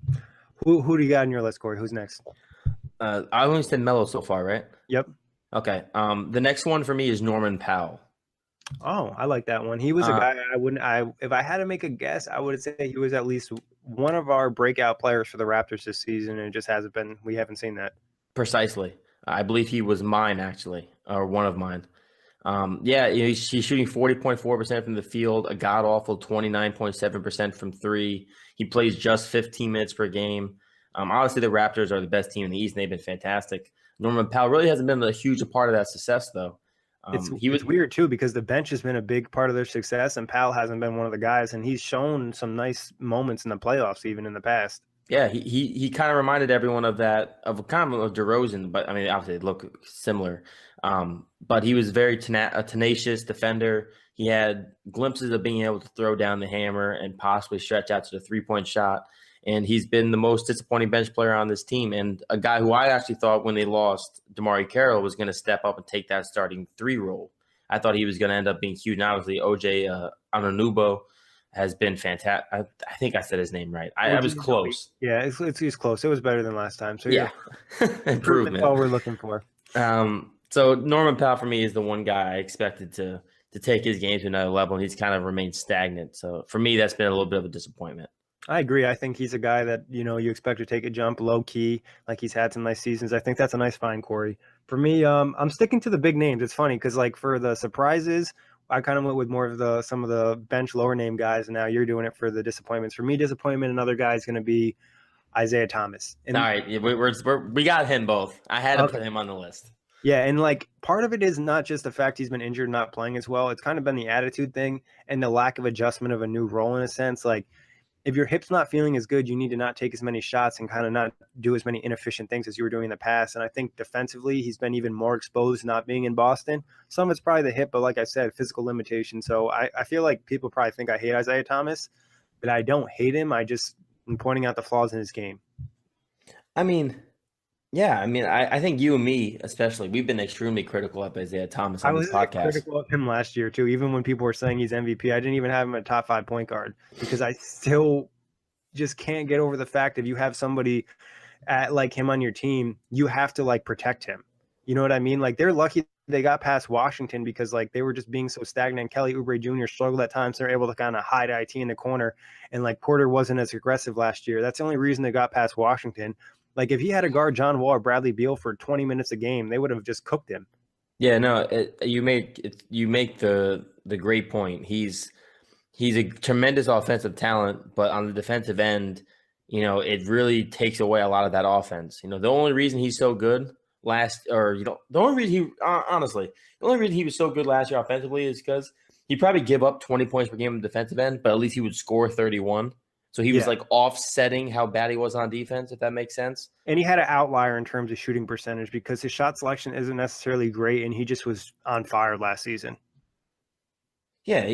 who do you got on your list, Kory? Who's next? I only said Melo so far, right? Yep. Okay. The next one for me is Norman Powell. Oh, I like that one. He was a guy if I had to make a guess, I would say he was at least one of our breakout players for the Raptors this season, and it just hasn't been. We haven't seen that. Precisely. I believe he was mine, actually, or one of mine. He's shooting 40.4% from the field, a god-awful 29.7% from 3. He plays just 15 minutes per game. Obviously, the Raptors are the best team in the East, and they've been fantastic. Norman Powell really hasn't been a huge part of that success, though. It's weird, too, because the bench has been a big part of their success, and Powell hasn't been one of the guys, and he's shown some nice moments in the playoffs, even in the past. Yeah, he kind of reminded everyone of DeRozan, but I mean, obviously they look similar. But he was very tenacious defender. He had glimpses of being able to throw down the hammer and possibly stretch out to the 3-point shot. And he's been the most disappointing bench player on this team, and a guy who I actually thought when they lost DeMarre Carroll was going to step up and take that starting 3 role. I thought he was going to end up being huge. And obviously, OJ Anunoby has been fantastic. I think I said his name right. I was close. Yeah, it's close. It was better than last time. So yeah. Improvement. That's all we're looking for. So Norman Powell for me is the one guy I expected to take his game to another level, and he's kind of remained stagnant. So for me, that's been a little bit of a disappointment. I agree. I think he's a guy that, you expect to take a jump low key, like he's had some nice seasons. I think that's a nice find, Kory. For me, I'm sticking to the big names. It's funny because, like, for the surprises, I kind of went with more of some of the bench lower name guys, and now you're doing it for the disappointments. For me, disappointment, another guy is going to be Isaiah Thomas. And, all right, we got him both. I had to put him on the list. Yeah, and like part of it is not just the fact he's been injured and not playing as well. It's kind of been the attitude thing and the lack of adjustment of a new role in a sense. Like, if your hip's not feeling as good, you need to not take as many shots and kind of not do as many inefficient things as you were doing in the past. And I think defensively, he's been even more exposed not being in Boston. Some of it's probably the hip, but like I said, physical limitation. So I feel like people probably think I hate Isaiah Thomas, but I don't hate him. I just am pointing out the flaws in his game. I think you and me, especially, we've been extremely critical of Isaiah Thomas on this podcast. I was critical of him last year, too. Even when people were saying he's MVP, I didn't even have him a top 5 point guard because I still just can't get over the fact if you have somebody at like him on your team, you have to like protect him. You know what I mean? Like they're lucky they got past Washington because like they were just being so stagnant. Kelly Oubre Jr. struggled at times. They're able to kind of hide IT in the corner, and like Porter wasn't as aggressive last year. That's the only reason they got past Washington. Like if he had to guard John Wall or Bradley Beal for 20 minutes a game, they would have just cooked him. Yeah, no, you make the great point. He's a tremendous offensive talent, but on the defensive end, it really takes away a lot of that offense. The only reason he's so good the only reason he was so good last year offensively is because he probably give up 20 points per game on the defensive end, but at least he would score 31. So he was like offsetting how bad he was on defense, if that makes sense. And he had an outlier in terms of shooting percentage because his shot selection isn't necessarily great, and he just was on fire last season. Yeah,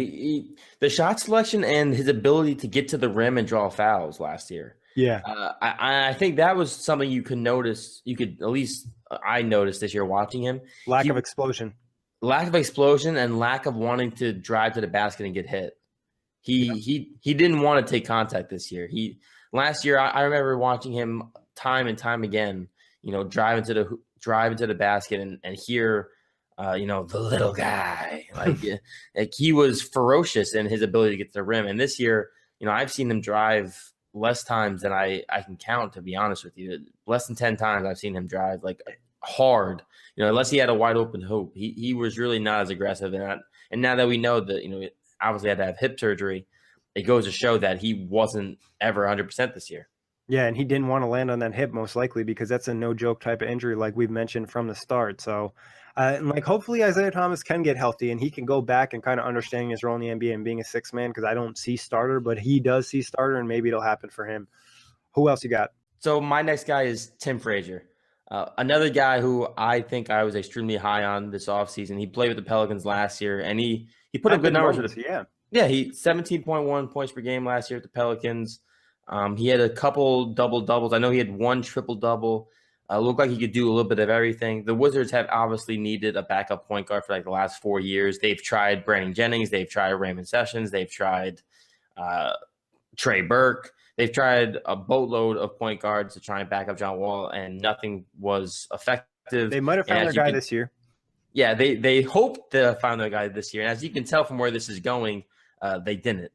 the shot selection and his ability to get to the rim and draw fouls last year. Yeah. I think that was something you could notice. You could at least I noticed this year watching him. Lack of explosion and lack of wanting to drive to the basket and get hit. He didn't want to take contact this year. Last year I remember watching him time and time again, drive into the basket and hear the little guy. Like he was ferocious in his ability to get to the rim. And this year, I've seen him drive less times than I can count, to be honest with you. Less than 10 times I've seen him drive like hard, unless he had a wide open hoop. He was really not as aggressive. And now that we know that, obviously had to have hip surgery, it goes to show that he wasn't ever 100% this year. Yeah, and he didn't want to land on that hip most likely because that's a no-joke type of injury like we've mentioned from the start. So, and like hopefully Isaiah Thomas can get healthy and he can go back and kind of understanding his role in the NBA and being a sixth man because I don't see starter, but he does see starter and maybe it'll happen for him. Who else you got? So my next guy is Tim Frazier. Another guy who I think I was extremely high on this offseason. He played with the Pelicans last year, and he put up good numbers with it. Yeah, he 17.1 points per game last year with the Pelicans. He had a couple double-doubles. I know he had one triple-double. Looked like he could do a little bit of everything. The Wizards have obviously needed a backup point guard for like the last 4 years. They've tried Brandon Jennings. They've tried Raymond Sessions. They've tried Trey Burke. They've tried a boatload of point guards to try and back up John Wall, and nothing was effective. They might have found their guy this year. Yeah, they hoped to find their guy this year. And as you can tell from where this is going, they didn't.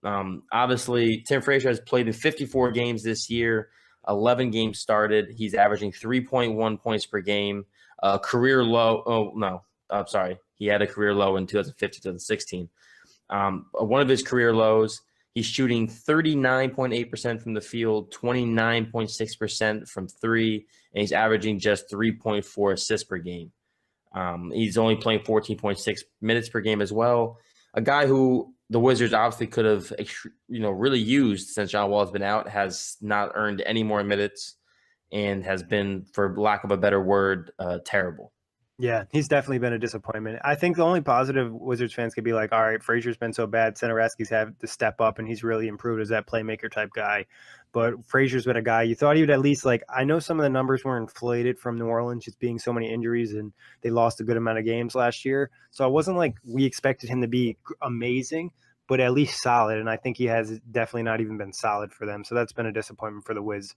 Obviously, Tim Frazier has played in 54 games this year, 11 games started. He's averaging 3.1 points per game, career low. Oh, no, I'm sorry. He had a career low in 2015, 2016. One of his career lows, he's shooting 39.8% from the field, 29.6% from three, and he's averaging just 3.4 assists per game. He's only playing 14.6 minutes per game as well. A guy who the Wizards obviously could have, really used since John Wall has been out, has not earned any more minutes and has been, for lack of a better word, terrible. Yeah, he's definitely been a disappointment. I think the only positive Wizards fans could be like, all right, Frazier's been so bad. Satoransky's had to step up, and he's really improved as that playmaker type guy. But Frazier's been a guy you thought he would at least I know some of the numbers were inflated from New Orleans just being so many injuries, and they lost a good amount of games last year. So it wasn't like we expected him to be amazing, but at least solid. And I think he has definitely not even been solid for them. So that's been a disappointment for the Wiz.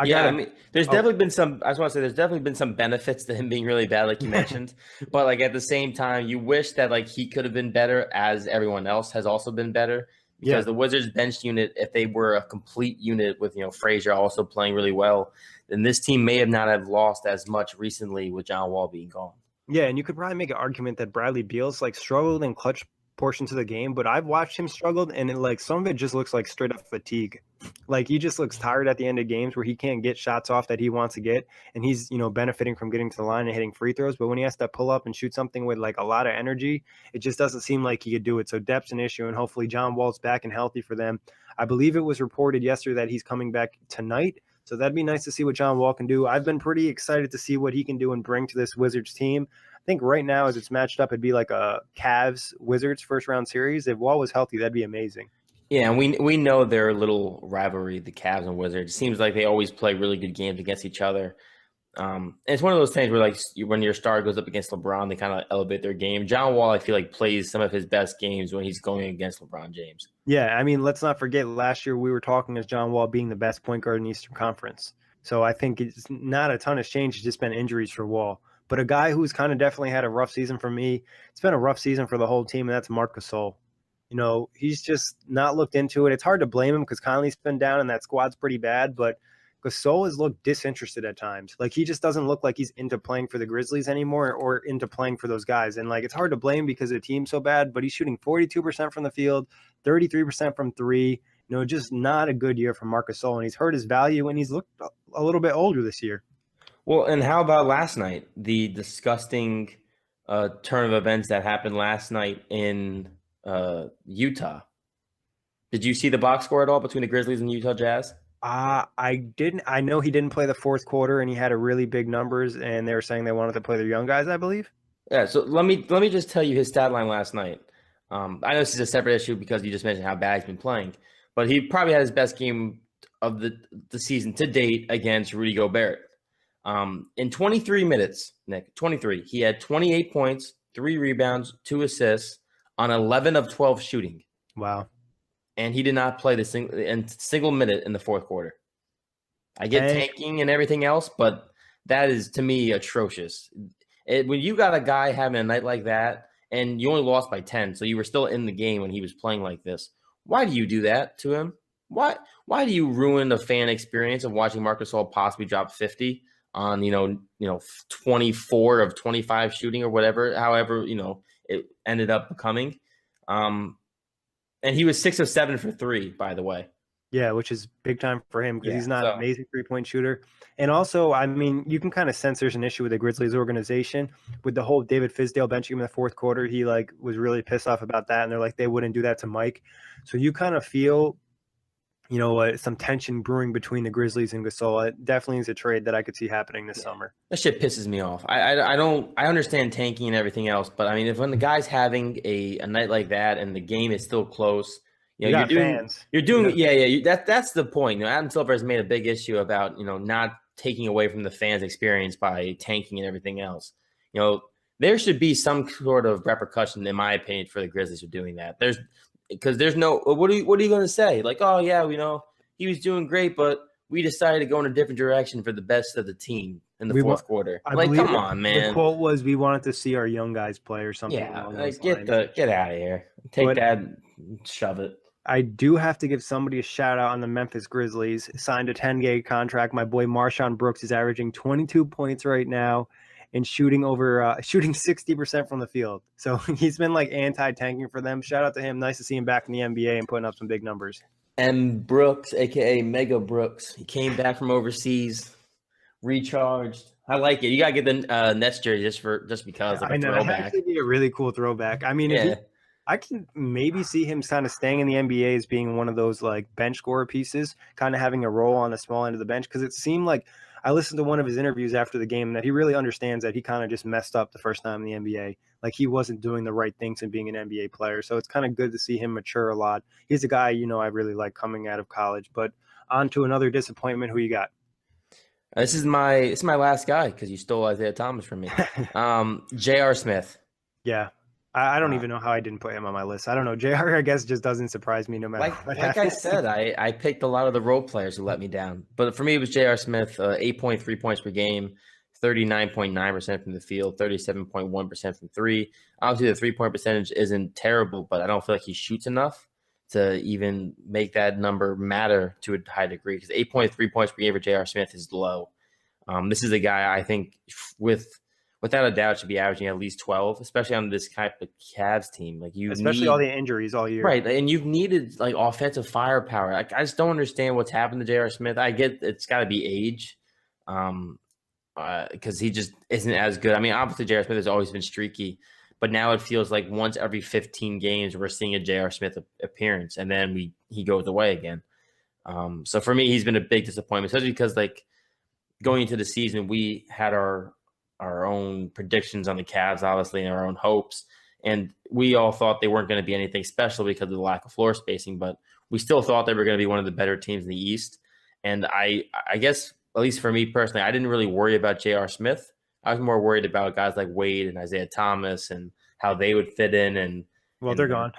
There's definitely been some. I just want to say there's definitely been some benefits to him being really bad, like you mentioned. But at the same time, you wish that he could have been better, as everyone else has also been better. Because the Wizards bench unit, if they were a complete unit with Frazier also playing really well, then this team may have not have lost as much recently with John Wall being gone. Yeah, and you could probably make an argument that Bradley Beal's struggled in clutch portions of the game, but I've watched him struggle, and some of it just looks like straight up fatigue. He just looks tired at the end of games where he can't get shots off that he wants to get, and he's benefiting from getting to the line and hitting free throws. But when he has to pull up and shoot something with a lot of energy, it just doesn't seem like he could do it. So depth's an issue, and hopefully John Wall's back and healthy for them. I believe it was reported yesterday that he's coming back tonight, so that'd be nice to see what John Wall can do. I've been pretty excited to see what he can do and bring to this Wizards team. I think right now, as it's matched up, it'd be like a Cavs-Wizards first-round series. If Wall was healthy, that'd be amazing. Yeah, and we know their little rivalry, the Cavs and Wizards. It seems like they always play really good games against each other. And it's one of those things where, like, when your star goes up against LeBron, they kind of elevate their game. John Wall, I feel like, plays some of his best games when he's going against LeBron James. Yeah, I mean, let's not forget last year we were talking as John Wall being the best point guard in the Eastern Conference. So I think it's not a ton has changed. It's just been injuries for Wall. But a guy who's kind of definitely had a rough season for me, it's been a rough season for the whole team, and that's Marc Gasol. He's just not looked into it. It's hard to blame him because Conley's been down and that squad's pretty bad, but Gasol has looked disinterested at times. Like, he just doesn't look like he's into playing for the Grizzlies anymore or into playing for those guys. And, like, it's hard to blame because the team's so bad, but he's shooting 42% from the field, 33% from three. Just not a good year for Marc Gasol, and he's hurt his value, and he's looked a little bit older this year. Well, and how about last night? The disgusting turn of events that happened last night in Utah. Did you see the box score at all between the Grizzlies and Utah Jazz? I didn't. I know he didn't play the fourth quarter, and he had a really big numbers, and they were saying they wanted to play their young guys, I believe. Yeah, so let me just tell you his stat line last night. I know this is a separate issue because you just mentioned how bad he's been playing, but he probably had his best game of the season to date against Rudy Gobert. In 23 minutes, Nick, 23, he had 28 points, 3 rebounds, 2 assists on 11 of 12 shooting. Wow. And he did not play the single minute in the fourth quarter. I get tanking and everything else, but that is, to me, atrocious. When you got a guy having a night like that, and you only lost by 10, so you were still in the game when he was playing like this, why do you do that to him? Why do you ruin the fan experience of watching Marc Gasol possibly drop 50 on 24 of 25 shooting or whatever, however it ended up becoming? And he was 6 of 7 for 3, by the way. Yeah, which is big time for him because he's not an amazing three-point shooter. And also, I mean, you can kind of sense there's an issue with the Grizzlies organization with the whole David Fizdale benching him in the fourth quarter. He was really pissed off about that, and they're like, they wouldn't do that to Mike. So you kind of feel, some tension brewing between the Grizzlies and Gasol. It definitely is a trade that I could see happening this summer. That shit pisses me off. I understand tanking and everything else, but I mean, when the guy's having a night like that and the game is still close, you're doing fans. That's the point. Adam Silver has made a big issue about not taking away from the fans' experience by tanking and everything else. There should be some sort of repercussion, in my opinion, for the Grizzlies for doing that. There's no what are you going to say? Like, oh yeah, he was doing great, but we decided to go in a different direction for the best of the team in the fourth quarter. Come on, man. The quote was, "We wanted to see our young guys play," or something. Yeah, get out of here. Take that, and shove it. I do have to give somebody a shout out on the Memphis Grizzlies. Signed a 10-game contract. My boy Marshawn Brooks is averaging 22 points right now and shooting 60% from the field. So he's been anti-tanking for them. Shout out to him. Nice to see him back in the NBA and putting up some big numbers. M. Brooks, a.k.a. Mega Brooks. He came back from overseas, recharged. I like it. You got to get the Nets jersey just because, like, a throwback. It'd be a really cool throwback. I mean, I can maybe see him kind of staying in the NBA as being one of those bench scorer pieces, kind of having a role on the small end of the bench, because it seemed like I listened to one of his interviews after the game that he really understands that he kind of just messed up the first time in the NBA. Like, he wasn't doing the right things in being an NBA player. So it's kind of good to see him mature a lot. He's a guy, I really like coming out of college. But on to another disappointment. Who you got? This is my last guy because you stole Isaiah Thomas from me. J.R. Smith. Yeah. I don't even know how I didn't put him on my list. I don't know. JR, I guess, just doesn't surprise me no matter what happens. I said, I picked a lot of the role players who let me down. But for me, it was J.R. Smith, 8.3 points per game, 39.9% from the field, 37.1% from three. Obviously, the three-point percentage isn't terrible, but I don't feel like he shoots enough to even make that number matter to a high degree, because 8.3 points per game for J.R. Smith is low. This is a guy I think without a doubt should be averaging at least 12, especially on this type of Cavs team. Especially all the injuries all year. Right, and you've needed offensive firepower. I just don't understand what's happened to J.R. Smith. I get it's got to be age, because he just isn't as good. I mean, obviously J.R. Smith has always been streaky, but now it feels like once every 15 games we're seeing a J.R. Smith appearance, and then he goes away again. So for me, he's been a big disappointment, especially because going into the season, we had our own predictions on the Cavs, obviously, and our own hopes. And we all thought they weren't going to be anything special because of the lack of floor spacing, but we still thought they were going to be one of the better teams in the East. And I guess at least for me personally, I didn't really worry about J.R. Smith. I was more worried about guys like Wade and Isaiah Thomas and how they would fit in Well, they're gone.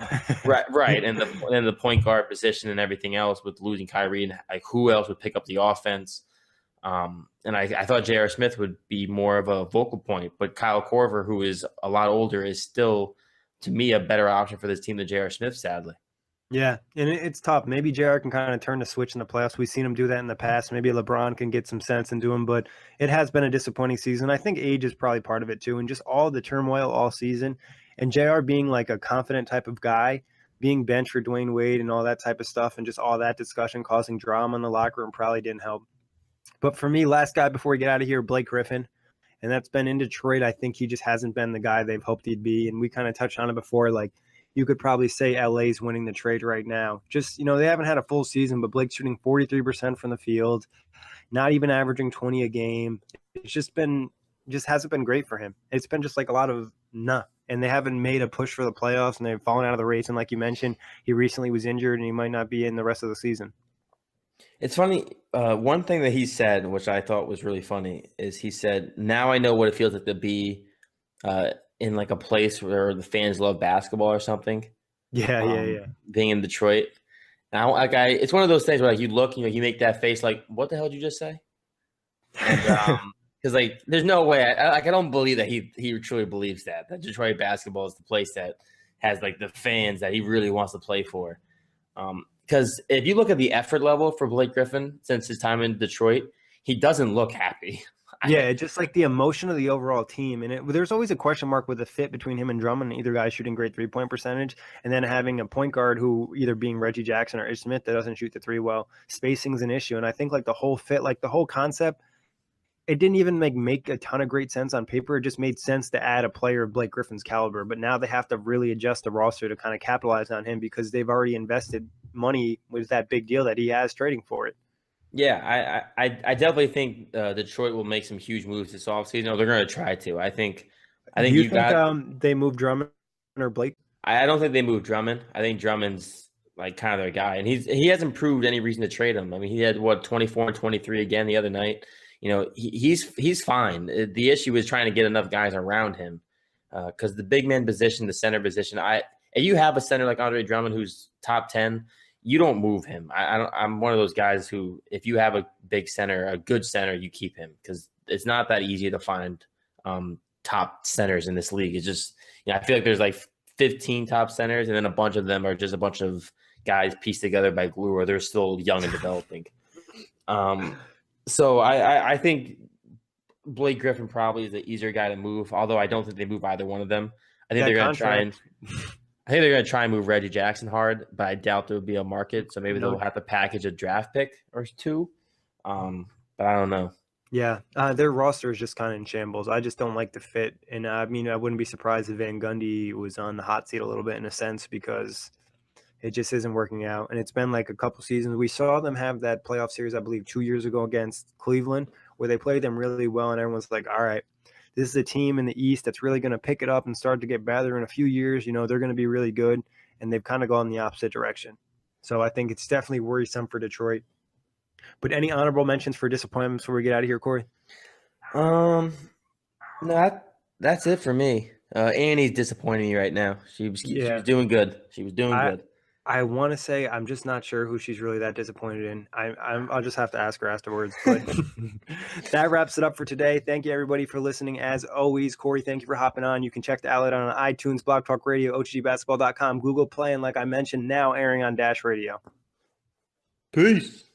right, and the point guard position and everything else with losing Kyrie and like who else would pick up the offense. And I thought J.R. Smith would be more of a vocal point, but Kyle Korver, who is a lot older, is still to me a better option for this team than J.R. Smith, sadly. Yeah, and it's tough. Maybe JR can kind of turn the switch in the playoffs. We've seen him do that in the past. Maybe LeBron can get some sense into him, but it has been a disappointing season. I think age is probably part of it too, and just all the turmoil all season. And JR being like a confident type of guy, being benched for Dwayne Wade and all that type of stuff, and just all that discussion causing drama in the locker room probably didn't help. But for me, last guy before we get out of here, Blake Griffin. And that's been in Detroit. I think he just hasn't been the guy they've hoped he'd be. And we kind of touched on it before, like, you could probably say LA's winning the trade right now. Just, they haven't had a full season, but Blake's shooting 43% from the field, not even averaging 20 a game. It's just hasn't been great for him. It's been just like a lot of nah. And they haven't made a push for the playoffs, and they've fallen out of the race. And like you mentioned, he recently was injured, and he might not be in the rest of the season. It's funny. One thing that he said, which I thought was really funny, is he said, "Now I know what it feels like to be in like a place where the fans love basketball or something." Yeah. Being in Detroit, now it's one of those things where like you look and you make that face like, "What the hell did you just say?" Because like, there's no way. I don't believe that he truly believes that Detroit basketball is the place that has like the fans that he really wants to play for. Because if you look at the effort level for Blake Griffin since his time in Detroit, he doesn't look happy. Yeah, just like the emotion of the overall team. And there's always a question mark with the fit between him and Drummond, either guy shooting great three-point percentage, and then having a point guard who either being Reggie Jackson or Ish Smith that doesn't shoot the three well. Spacing's an issue. And I think like the whole fit, like the whole concept, it didn't even make a ton of great sense on paper. It just made sense to add a player of Blake Griffin's caliber. But now they have to really adjust the roster to kind of capitalize on him because they've already invested money with that big deal that he has trading for it. Yeah, I definitely think Detroit will make some huge moves this offseason. They're going to try to. I think you think they move Drummond or Blake? I don't think they move Drummond. I think Drummond's like kind of their guy, and he hasn't proved any reason to trade him. I mean, he had 24 and 23 again the other night. He's fine. The issue is trying to get enough guys around him because the big man position, the center position. If you have a center like Andre Drummond who's top 10, you don't move him. I'm one of those guys who, if you have a big center, a good center, you keep him because it's not that easy to find top centers in this league. It's just, I feel like there's like 15 top centers, and then a bunch of them are just a bunch of guys pieced together by glue, or they're still young and developing. So I think Blake Griffin probably is the easier guy to move, although I don't think they move either one of them. I think they're going to try and move Reggie Jackson hard, but I doubt there would be a market. So maybe they'll have to package a draft pick or two. But I don't know. Yeah, their roster is just kind of in shambles. I just don't like the fit. And I mean, I wouldn't be surprised if Van Gundy was on the hot seat a little bit in a sense because it just isn't working out. And it's been like a couple seasons. We saw them have that playoff series, I believe, 2 years ago against Cleveland, where they played them really well. And everyone's like, all right, this is a team in the East that's really going to pick it up and start to get better in a few years. They're going to be really good. And they've kind of gone the opposite direction. So I think it's definitely worrisome for Detroit. But any honorable mentions for disappointments before we get out of here, Kory? No, that's it for me. Annie's disappointing me right now. She was doing good. She was doing good. I want to say I'm just not sure who she's really that disappointed in. I'll just have to ask her afterwards. But that wraps it up for today. Thank you, everybody, for listening. As always, Kory, thank you for hopping on. You can check the outlet on iTunes, Blog Talk Radio, OTGBasketball.com, Google Play, and like I mentioned, now airing on Dash Radio. Peace.